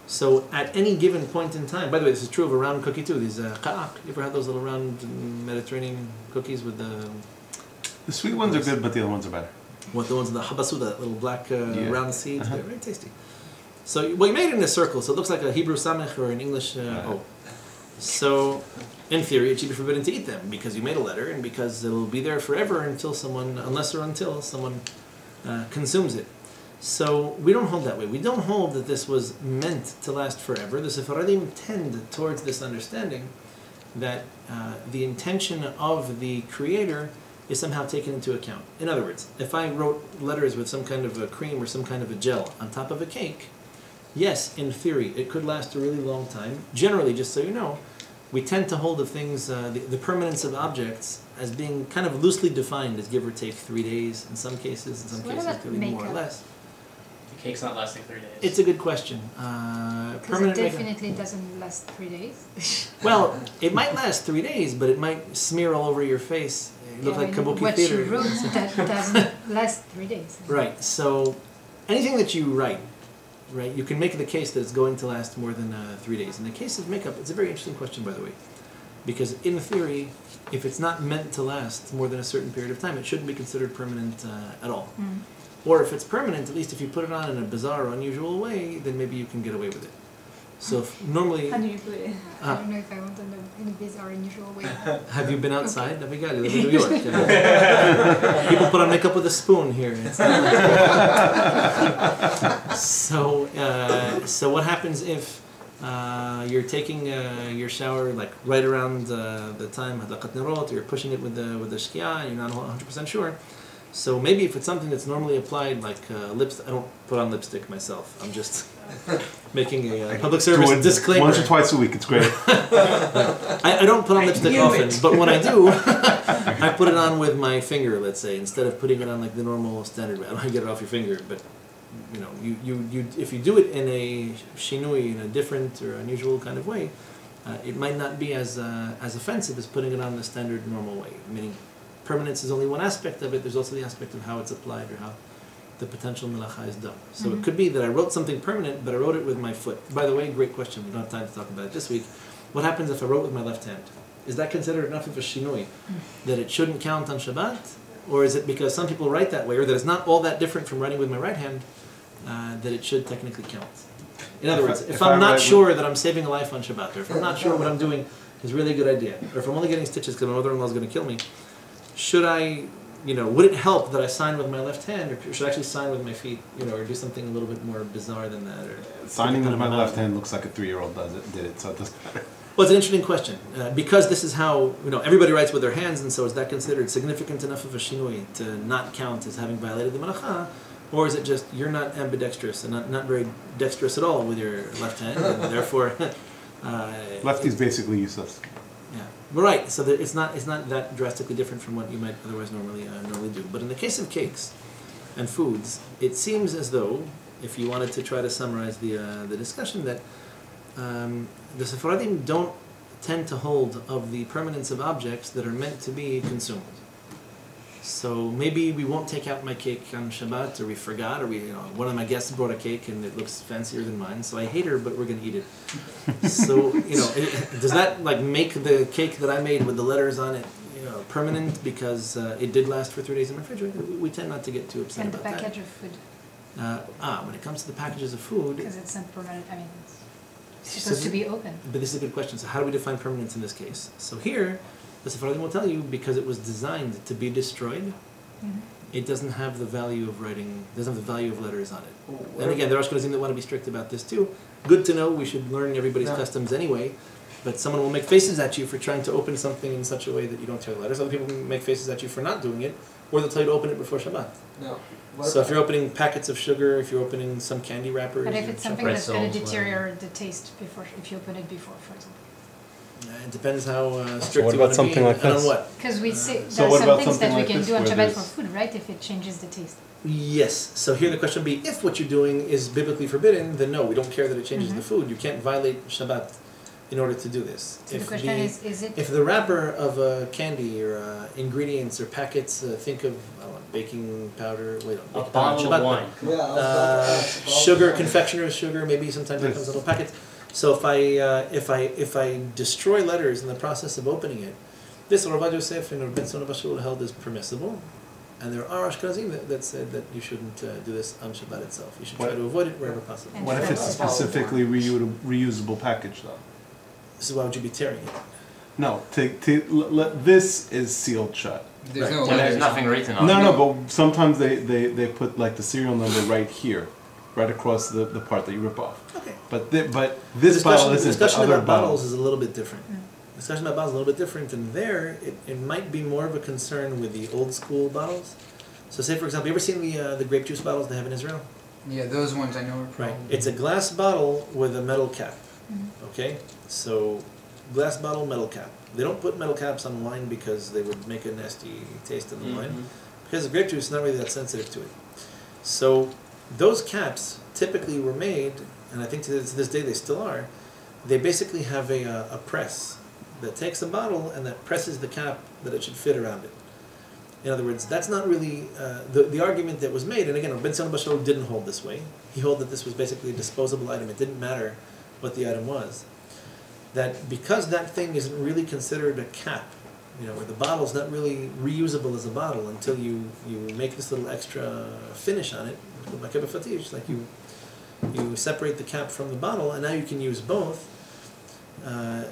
So at any given point in time, by the way, this is true of a round cookie too. These ka'ak, you ever had those little round Mediterranean cookies with the... The sweet ones are good, but the other ones are better. What, the ones with the habasuda, that little black round seeds? Uh-huh. They're very tasty. So, well, you made it in a circle, so it looks like a Hebrew samech or an English O. So, in theory, it should be forbidden to eat them because you made a letter and because it'll be there forever until someone consumes it. So we don't hold that way. We don't hold that this was meant to last forever. The Sephardim tend towards this understanding that the intention of the Creator is somehow taken into account. In other words, if I wrote letters with some kind of a cream or some kind of a gel on top of a cake, yes, in theory, it could last a really long time. Generally, just so you know, we tend to hold of things, the permanence of objects, as being kind of loosely defined as give or take 3 days in some cases, in some So what cases it about could be more or makeup? less. The cake's not lasting 3 days. It's a good question. Because it Permanent makeup. definitely doesn't last 3 days. Well, it might last 3 days, but it might smear all over your face. You look like kabuki what theater. you wrote that doesn't last 3 days. Right. So anything that you write, right, you can make the case that it's going to last more than 3 days. In the case of makeup, it's a very interesting question, by the way, because in theory, if it's not meant to last more than a certain period of time, it shouldn't be considered permanent at all. Mm. Or if it's permanent, at least if you put it on in a bizarre or unusual way, then maybe you can get away with it. So if normally, How do you put it? I don't know if I want to know in a bizarre, unusual way. have you been outside? Have you got it? You live in New York. People put on makeup with a spoon here. It's so what happens if you're taking your shower like right around the time Halakhah Nerot, or you're pushing it with the shkia, and you're not 100% sure? So maybe if it's something that's normally applied, like lipstick, I don't put on lipstick myself. I'm just making a public service disclaimer. Once or twice a week, it's great. I don't put on lipstick often, but when I do, I put it on with my finger, let's say, instead of putting it on like the normal standard way. I don't want to get it off your finger, but you know, you if you do it in a shinui, in a different or unusual kind of way, it might not be as offensive as putting it on the standard normal way. Meaning, permanence is only one aspect of it. There's also the aspect of how it's applied or how the potential melacha is done. So it could be that I wrote something permanent, but I wrote it with my foot. By the way, great question. We don't have time to talk about it this week. What happens if I wrote with my left hand? Is that considered enough of a shinui that it shouldn't count on Shabbat? Or is it because some people write that way, or that it's not all that different from writing with my right hand, that it should technically count? In other words, if I'm not sure that I'm saving a life on Shabbat, or if I'm not sure what I'm doing is really a good idea, or if I'm only getting stitches because my mother-in-law is going to kill me, should I, would it help that I sign with my left hand, or should I actually sign with my feet, or do something a little bit more bizarre than that? Or Signing with my left hand looks like a 3-year-old did it, so it doesn't matter. Well, it's an interesting question. Because this is how, everybody writes with their hands, and so is that considered significant enough of a shinui to not count as having violated the malacha? Or is it just you're not ambidextrous and not very dexterous at all with your left hand, and therefore... Lefty's basically useless. Yeah, right. So that it's not that drastically different from what you might otherwise normally do. But in the case of cakes and foods, it seems as though, if you wanted to try to summarize the discussion, that the Sephardim don't tend to hold of the permanence of objects that are meant to be consumed. So maybe we won't take out my cake on Shabbat, or we forgot, or one of my guests brought a cake and it looks fancier than mine, so I hate her, but we're going to eat it. So, does that make the cake that I made with the letters on it, permanent because it did last for 3 days in my refrigerator? We tend not to get too upset And the about that. package of food. When it comes to the packages of food... Because it's not permanent, it's supposed to be open. But this is a good question. So how do we define permanence in this case? So here, the Sephardim will tell you, because it was designed to be destroyed, it doesn't have the value of writing, doesn't have the value of letters on it. And again, there are Ashkenazim that want to be strict about this too. Good to know, we should learn everybody's customs anyway, but someone will make faces at you for trying to open something in such a way that you don't tear the letters. Other people make faces at you for not doing it, or they'll tell you to open it before Shabbat. No. So if you're opening packets of sugar, if you're opening some candy wrappers... But if it's something that's going to pretzels, deteriorate the taste if you open it before, for example. It depends how strict what you about want to be something like and on this? what. Because we say So there are what some about things something that we like can this do on where Shabbat for there's- food, right? If it changes the taste. Yes. So here the question would be, if what you're doing is biblically forbidden, then no, we don't care that it changes the food. You can't violate Shabbat in order to do this. So the question is it... If the wrapper of a candy or ingredients or packets, think of baking powder, A bottle of wine. sugar, confectioner's sugar, maybe sometimes it comes in little packets. So if I destroy letters in the process of opening it, this Rav Yosef and Rav Ben Tzona Bashul held is permissible, and there are Ashkenazim that said that you shouldn't do this on Shabbat itself. You should try to avoid it wherever possible. And What if it's a specifically reusable package, though? So why would you be tearing it? No, this is sealed shut. There's Right. no When there's letters. nothing written on No, it. no, but sometimes they put the serial number right here, right across the part that you rip off. Okay. But this The bottle isn't. discussion The other about bottles is a little bit different. discussion about bottles is a little bit different, and there it might be more of a concern with the old school bottles. So say, for example, you ever seen the grape juice bottles they have in Israel? Yeah, those ones I know are Right. probably. It's a glass bottle with a metal cap. Okay? So, glass bottle, metal cap. They don't put metal caps on wine because they would make a nasty taste in the wine. Because the grape juice is not really that sensitive to it. So, those caps typically were made, and I think to this day they still are, they basically have a press that takes a bottle and that presses the cap that it should fit around it. In other words, that's not really the argument that was made. And again, Ben Sion Bashor didn't hold this way. He held that this was basically a disposable item. It didn't matter what the item was. That because that thing isn't really considered a cap, where the bottle's not really reusable as a bottle until you make this little extra finish on it, like a fatish, like you separate the cap from the bottle, and now you can use both. The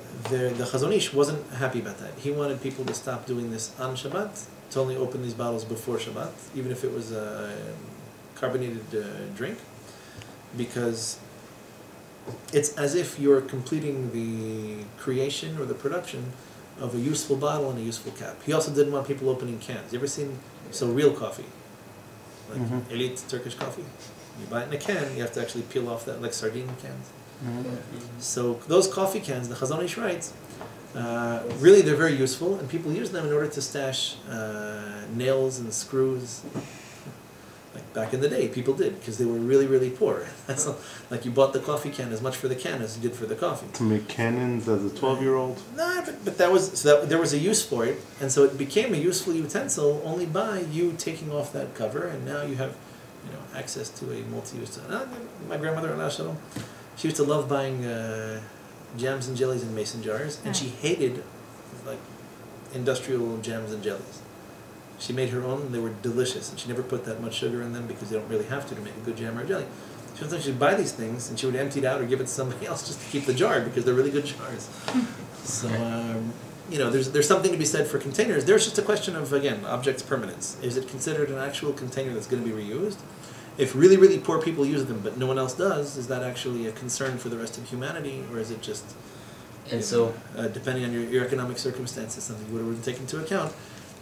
Chazon Ish wasn't happy about that. He wanted people to stop doing this on Shabbat, to only open these bottles before Shabbat, even if it was a carbonated drink, because it's as if you're completing the creation or the production of a useful bottle and a useful cap. He also didn't want people opening cans. You ever seen real coffee? Like elite Turkish coffee? You buy it in a can, you have to actually peel off that, like sardine cans. So those coffee cans, the Chazon Ish writes, really they're very useful, and people use them in order to stash nails and screws. Like back in the day, people did, because they were really, really poor. That's like you bought the coffee can as much for the can as you did for the coffee. To make cannons as a 12-year-old? No, but there was a use for it, and so it became a useful utensil only by you taking off that cover, and now you have access to a multi-use. My grandmother, Allah Shalom, she used to love buying jams and jellies in mason jars, and she hated like industrial jams and jellies. She made her own, and they were delicious, and she never put that much sugar in them because you don't really have to make a good jam or a jelly. Sometimes she'd buy these things, and she would empty it out or give it to somebody else just to keep the jar because they're really good jars. So, there's something to be said for containers. There's just a question of, again, object's permanence. Is it considered an actual container that's going to be reused? If really, really poor people use them, but no one else does, is that actually a concern for the rest of humanity, or is it just, depending on your economic circumstances, something you would take into account?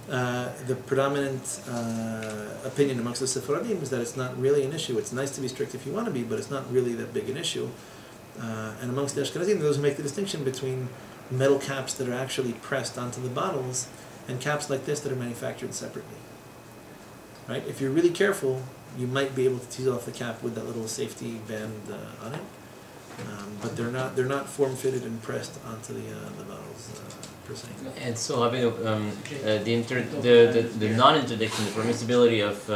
The predominant opinion amongst the Sephardim is that it's not really an issue. It's nice to be strict if you want to be, but it's not really that big an issue. And amongst the Ashkenazim, those who make the distinction between metal caps that are actually pressed onto the bottles and caps like this that are manufactured separately. Right? If you're really careful, you might be able to tease off the cap with that little safety band on it, but they're not form-fitted and pressed onto the bottles per se. And so, the non-interdiction, the permissibility of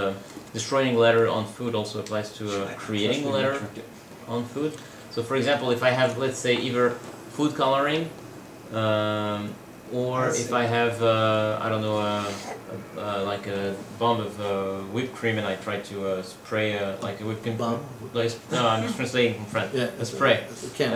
destroying letter on food also applies to creating letter on food. So, for example, if I have, let's say, either food coloring, or if I have, like a bomb of whipped cream, and I try to spray like a whipped cream. Bomb? No, I'm just translating from French. Yeah, a spray. A can.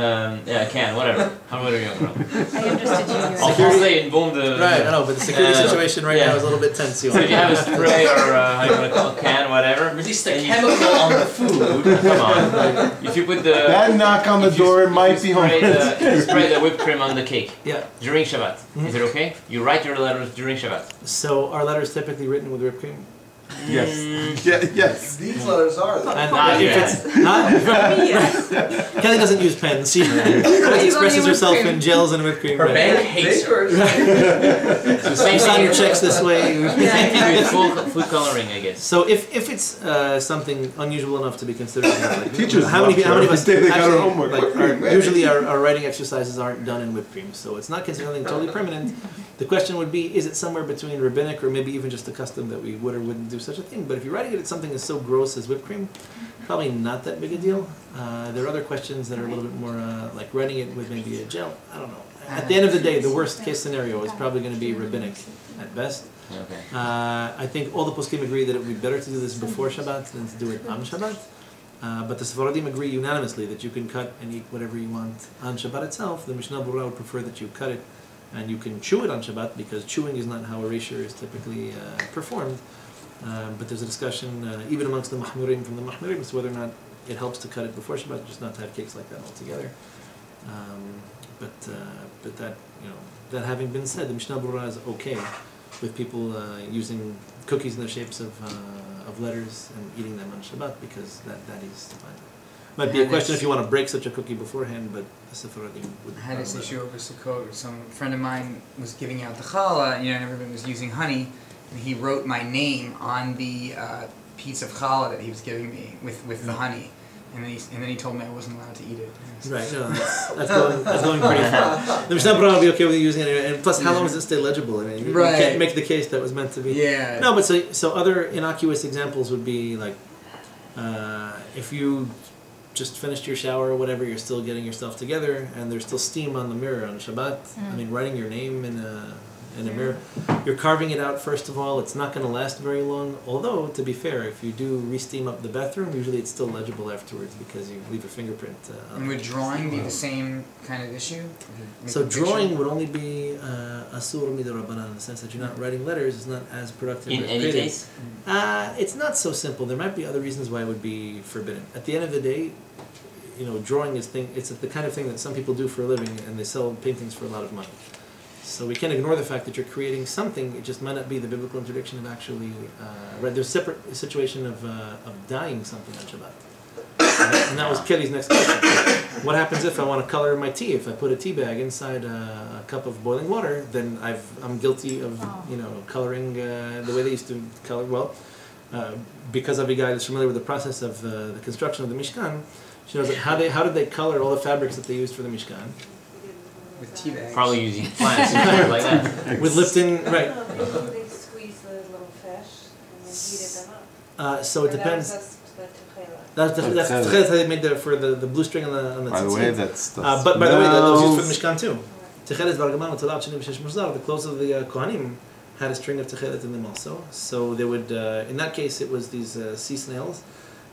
A can, whatever. However you want. I understood you. En français, une bombe de. Right, I know, but the security situation right now is a little bit tense. So if you have a spray or how you want to call it, can, whatever. Release the chemical on the food. Come on. If you put the. That knock on the door might be home. If you spray the whipped cream on the cake. Yeah. During Shabbat. Is it okay? You write your letters during Shabbat. So are letters typically written with whipped cream? Yes. Yes. These letters are. And Not if yet. it's not, Kelly doesn't use pens. She expresses herself in gels and whipped cream. Her bank hates her. So same You sign thing your checks this way. with food coloring, I guess. So if it's something unusual enough to be considered, like, Teachers how many of us they got actually, our homework. usually our writing exercises aren't done in whipped cream, so it's not considered something totally permanent. The question would be, is it somewhere between rabbinic or maybe even just a custom that we would or wouldn't do such a thing? But if you're writing it at something that's so gross as whipped cream, probably not that big a deal. There are other questions that are a little bit more like writing it with maybe a gel. I don't know. At the end of the day, the worst case scenario is probably going to be rabbinic at best. Okay. I think all the poskim agree that it would be better to do this before Shabbat than to do it on Shabbat. But the Sephardim agree unanimously that you can cut and eat whatever you want on Shabbat itself. The Mishnah Berurah would prefer that you cut it and you can chew it on Shabbat because chewing is not how erasure is typically performed. But there's a discussion even amongst the Mahmurim from the Mahmurim as to whether or not it helps to cut it before Shabbat, just not to have cakes like that altogether. But that, that having been said, the Mishnah Berurah is okay with people using cookies in the shapes of letters and eating them on Shabbat because that is fine. Might be a question if you want to break such a cookie beforehand, but the Sephardim would. I had this issue over Sukkot. Some friend of mine was giving out the challah, and everyone was using honey, and he wrote my name on the piece of challah that he was giving me with the honey, and then he told me I wasn't allowed to eat it. Right, no, that's going pretty far. The Mishnah Berurah would be okay with you using it anyway, and plus, how long does it stay legible? I mean, you can't make the case that was meant to be. Yeah. No, but so other innocuous examples would be like, if you just finished your shower or whatever, you're still getting yourself together, and there's still steam on the mirror on Shabbat. I mean, writing your name in a mirror, you're carving it out. First of all, it's not going to last very long. Although, to be fair, if you do re-steam up the bathroom, usually it's still legible afterwards because you leave a fingerprint. And would drawing be the same kind of issue? So drawing would only be asur midorabanan in the sense that you're not writing letters. It's not as productive. In any case? It's not so simple. There might be other reasons why it would be forbidden. At the end of the day, drawing it's the kind of thing that some people do for a living, and they sell paintings for a lot of money. So we can't ignore the fact that you're creating something. It just might not be the biblical interdiction of actually. There's a separate situation of dyeing something on Shabbat, and that was Kelly's next question. What happens if I want to color my tea? If I put a tea bag inside a cup of boiling water, then I'm guilty of coloring the way they used to color. Well, because Abigail is familiar with the process of the construction of the Mishkan, she knows that how did they color all the fabrics that they used for the Mishkan? With tea bags. Probably using plants and things like that. With Lipton, right. They squeeze the little fish and then heated them up. So it depends. That's the That's the tchelet they made for the blue string on the By the way, that's but by the way, that was used for the Mishkan too. Tchelet vargaman u'talav sheni b'shesh muzar. The clothes of the Kohanim had a string of tchelet in them also. So they would, in that case, it was these sea snails.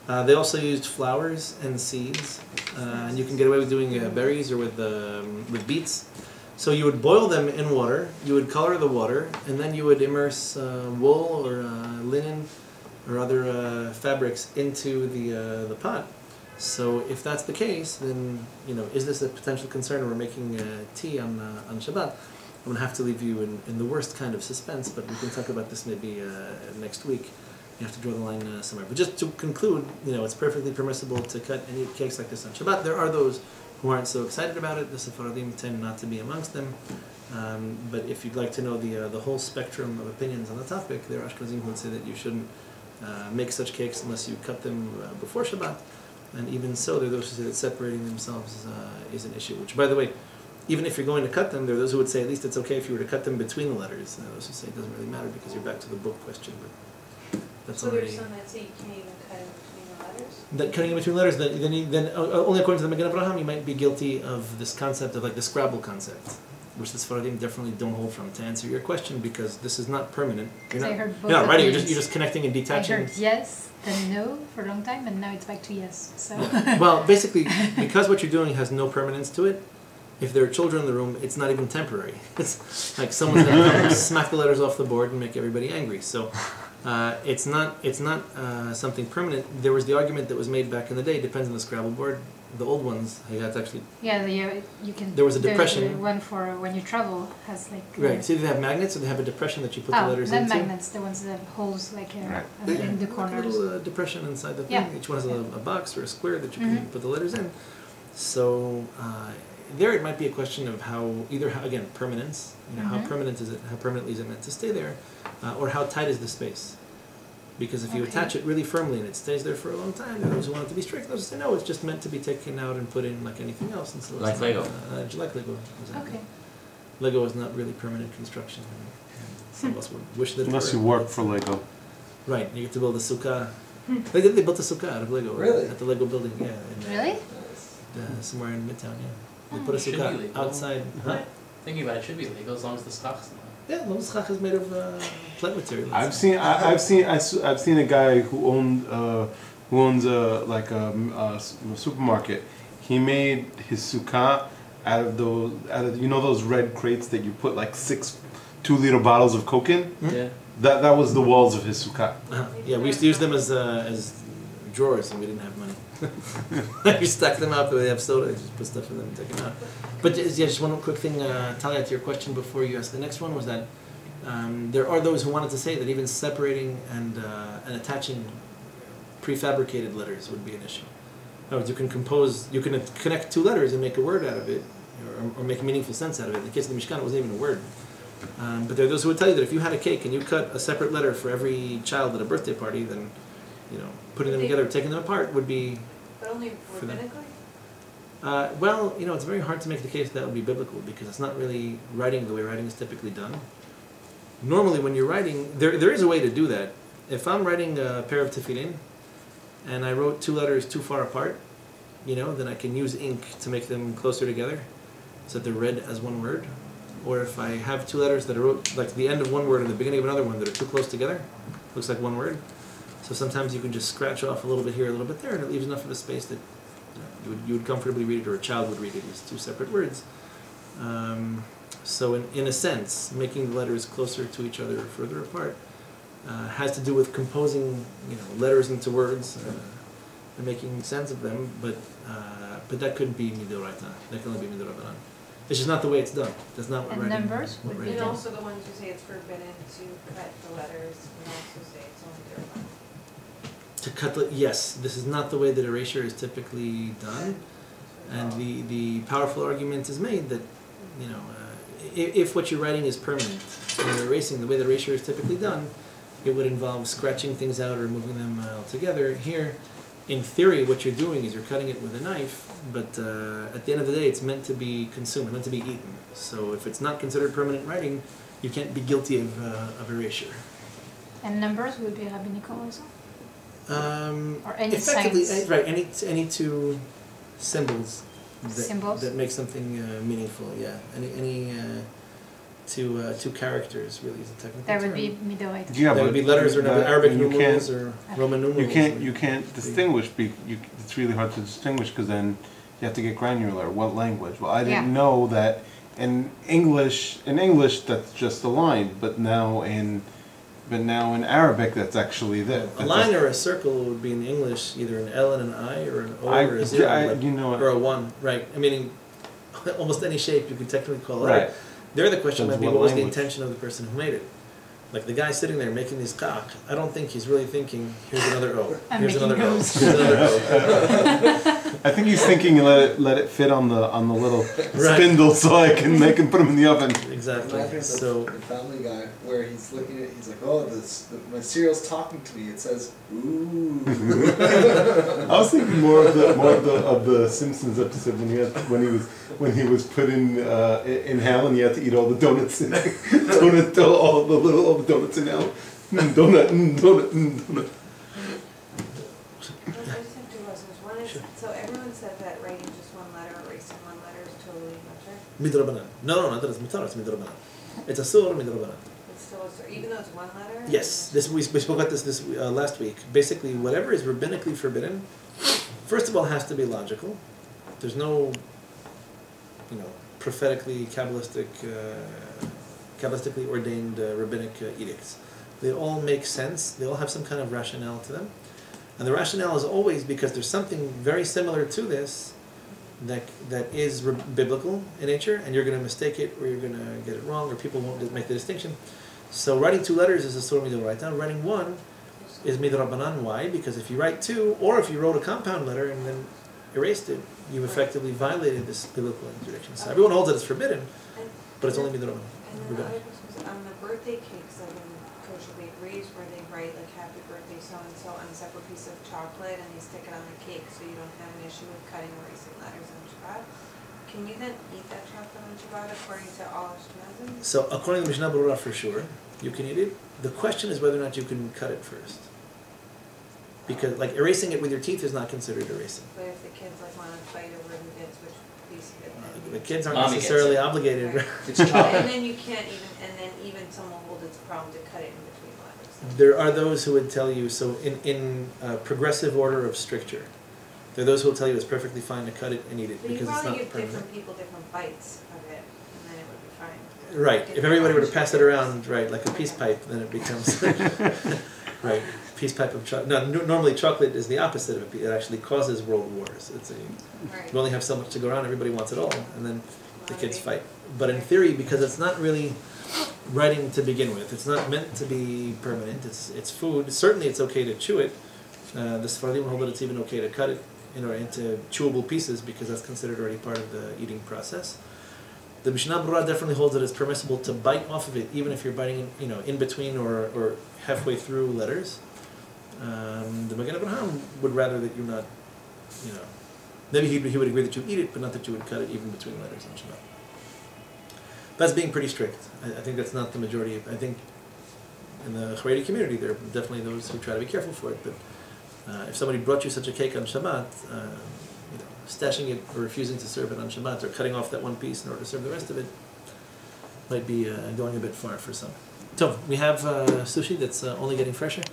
They also used flowers and seeds, and you can get away with doing berries or with beets. So you would boil them in water, you would color the water, and then you would immerse wool or linen or other fabrics into the pot. So if that's the case, then is this a potential concern? We're making tea on Shabbat. I'm gonna have to leave you in the worst kind of suspense, but we can talk about this maybe next week. You have to draw the line somewhere. But just to conclude, it's perfectly permissible to cut and eat cakes like this on Shabbat. There are those who aren't so excited about it. The Sephardim tend not to be amongst them. But if you'd like to know the whole spectrum of opinions on the topic, there are Ashkenazim who would say that you shouldn't make such cakes unless you cut them before Shabbat. And even so, there are those who say that separating themselves is an issue. Which, by the way, even if you're going to cut them, there are those who would say at least it's okay if you were to cut them between the letters. There are those who say it doesn't really matter because you're back to the book question. But that's so already. there's some that say you can't even cut in between the letters? That cutting in between letters, then only according to the Magen Avraham, you might be guilty of this concept of like the Scrabble concept, which the Sfaradim definitely don't hold from. To answer your question, because this is not permanent. You're not writing. You're just connecting and detaching. I heard yes, then no for a long time, and now it's back to yes. So. Well, basically, because what you're doing has no permanence to it. If there are children in the room, it's not even temporary. It's like someone's going to come and smack the letters off the board and make everybody angry. So it's not something permanent. There was the argument that was made back in the day. Depends on the Scrabble board. The old ones, you had to actually. Yeah, you can. There was a depression. The one for when you travel has like. Right. So they have magnets, or they have a depression that you put the letters into. Magnets, the ones that have holes like in the corners. A little depression inside the thing. Yeah. Each one has a box or a square that you can put the letters in. So. There it might be a question of again permanence, how permanent is it, how permanently is it meant to stay there, or how tight is the space, because if you attach it really firmly and it stays there for a long time, those who want it to be strict, those who say no, it's just meant to be taken out and put in like anything else. And so like Lego. Like Lego, exactly. Okay. Lego is not really permanent construction. Some of us would wish that unless you work for Lego. Right, you get to build a sukkah. They built a sukkah out of Lego. Really? At the Lego building, yeah. Really? Somewhere in Midtown, yeah. They put a sukkah outside. Huh? Thinking about it, should be legal as long as the stock's not. Yeah, the schach is made of plant material. I've seen a guy who owns a supermarket. He made his sukkah out of those red crates that you put like 6 2-liter bottles of Coke in. Mm-hmm. Yeah. That was the walls of his sukkah. Yeah, we used to use them as drawers, and we didn't have money. You stack them up, they have soda, you just put stuff in them and take them out. But just one quick thing, Talia, to your question before you ask the next one was that there are those who wanted to say that even separating and attaching prefabricated letters would be an issue. In other words, you can connect two letters and make a word out of it, or make meaningful sense out of it. In the case of the Mishkan, it wasn't even a word. But there are those who would tell you that if you had a cake and you cut a separate letter for every child at a birthday party, then, putting them together, taking them apart would be... But only rabbinically? Well, it's very hard to make the case that would be biblical because it's not really writing the way writing is typically done. Normally when you're writing, there is a way to do that. If I'm writing a pair of tefillin and I wrote two letters too far apart, then I can use ink to make them closer together so that they're read as one word. Or if I have two letters that I wrote, like the end of one word and the beginning of another one that are too close together, looks like one word. So sometimes you can just scratch off a little bit here, a little bit there, and it leaves enough of a space that you would comfortably read it, or a child would read it as two separate words. So in a sense, making the letters closer to each other or further apart has to do with composing letters into words and making sense of them, but that couldn't be midoraita. That can only be midorabanan. It's just not the way it's done. That's not what And writing. numbers would be And done. also the ones who say it's forbidden to cut the letters, and also say it's only rabbanan. To cut, yes, this is not the way that erasure is typically done, and the powerful argument is made that if what you're writing is permanent and you're erasing the way that erasure is typically done, it would involve scratching things out or moving them together. Here, in theory, what you're doing is you're cutting it with a knife, but at the end of the day, it's meant to be consumed, meant to be eaten. So if it's not considered permanent writing, you can't be guilty of erasure. And numbers would be rabbinical also? Or any Effectively, signs? right? Any two symbols that make something meaningful. Yeah, any two characters really is a technical That term. would be midoraita. Yeah, That would be letters or Arabic you numerals or Roman numerals. You can't distinguish. It's really hard to distinguish because then you have to get granular. What language? Well, I didn't know that in English that's just a line, but now in Arabic that's actually there. A line or a circle would be in English either an L and an I or an O or a zero, or a one. Right. I mean, almost any shape you could technically call it. Right. There, the question Depends might be, what what was the language. intention of the person who made it? Like the guy sitting there making this kach, I don't think he's really thinking, here's another O, I'm here's making another O, those. here's another O. I think he's thinking let it fit on the little Right. spindle so I can put him in the oven. Exactly. Reminds me of So, the Family Guy, where he's looking at, he's like, oh, my cereal's talking to me. It says, ooh. I was thinking more of the Simpsons episode when he was put in hell and he had to eat all the donuts in all the donuts in hell. Donut. I just have two questions. One is, so everyone said that writing just one letter, erasing one letter is totally mutter. midrabanan. No, that is mutar, it's midrabanan. It's a sur midrabanan. It's still a sur, even though it's one letter? Yes, we spoke about this last week. Basically, whatever is rabbinically forbidden, first of all, has to be logical. There's no, prophetically, kabbalistically ordained rabbinic edicts. They all make sense. They all have some kind of rationale to them. And the rationale is always because there's something very similar to this that is biblical in nature, and you're going to mistake it, or you're going to get it wrong, or people won't make the distinction. So writing two letters is a sur midoraita. Writing one is midrabanan. Why? Because if you write two, or if you wrote a compound letter and then erased it, you've effectively violated this biblical interdiction. So everyone holds that it's forbidden, but it's only midrabanan. And then the other question was on the birthday cakes, like in kosher bakeries, where they write like "Happy Birthday So and So" on a separate piece of chocolate, and they stick it on the cake, so you don't have an issue with cutting or erasing letters on Shabbat. Can you then eat that chocolate on Shabbat according to all Ashkenazim? So according to Mishnah Berurah, for sure, you can eat it. The question is whether or not you can cut it first. Because erasing it with your teeth is not considered erasing. But if the kids want to fight over who gets which piece of it, then The kids aren't Mommy necessarily gets it. obligated. Right. It's chocolate. and then you can't even someone hold it's a problem to cut it in between letters. There are those who would tell you, so in progressive order of stricture, there are those who will tell you it's perfectly fine to cut it and eat it But you because it's probably not give permanent. different people different bites of it, and then it would be fine. Right. If everybody were to pass it around, right, like a peace pipe, then it becomes right. piece pipe of chocolate. Now, normally chocolate is the opposite of it. It actually causes world wars. Right. You only have so much to go around. Everybody wants it all, and then the kids fight. But in theory, because it's not really writing to begin with, it's not meant to be permanent. It's food. Certainly, it's okay to chew it. The Sephardim hold that it's even okay to cut it into chewable pieces because that's considered already part of the eating process. The Mishnah Berurah definitely holds that it's permissible to bite off of it, even if you're biting, in between or halfway through letters. The Magen Avraham would rather that you not, maybe he would agree that you eat it, but not that you would cut it even between letters on Shabbat. That's being pretty strict. I think that's not the majority. I think in the Haredi community, there are definitely those who try to be careful for it. But if somebody brought you such a cake on Shabbat, stashing it or refusing to serve it on Shabbat or cutting off that one piece in order to serve the rest of it might be going a bit far for some. So we have sushi that's only getting fresher.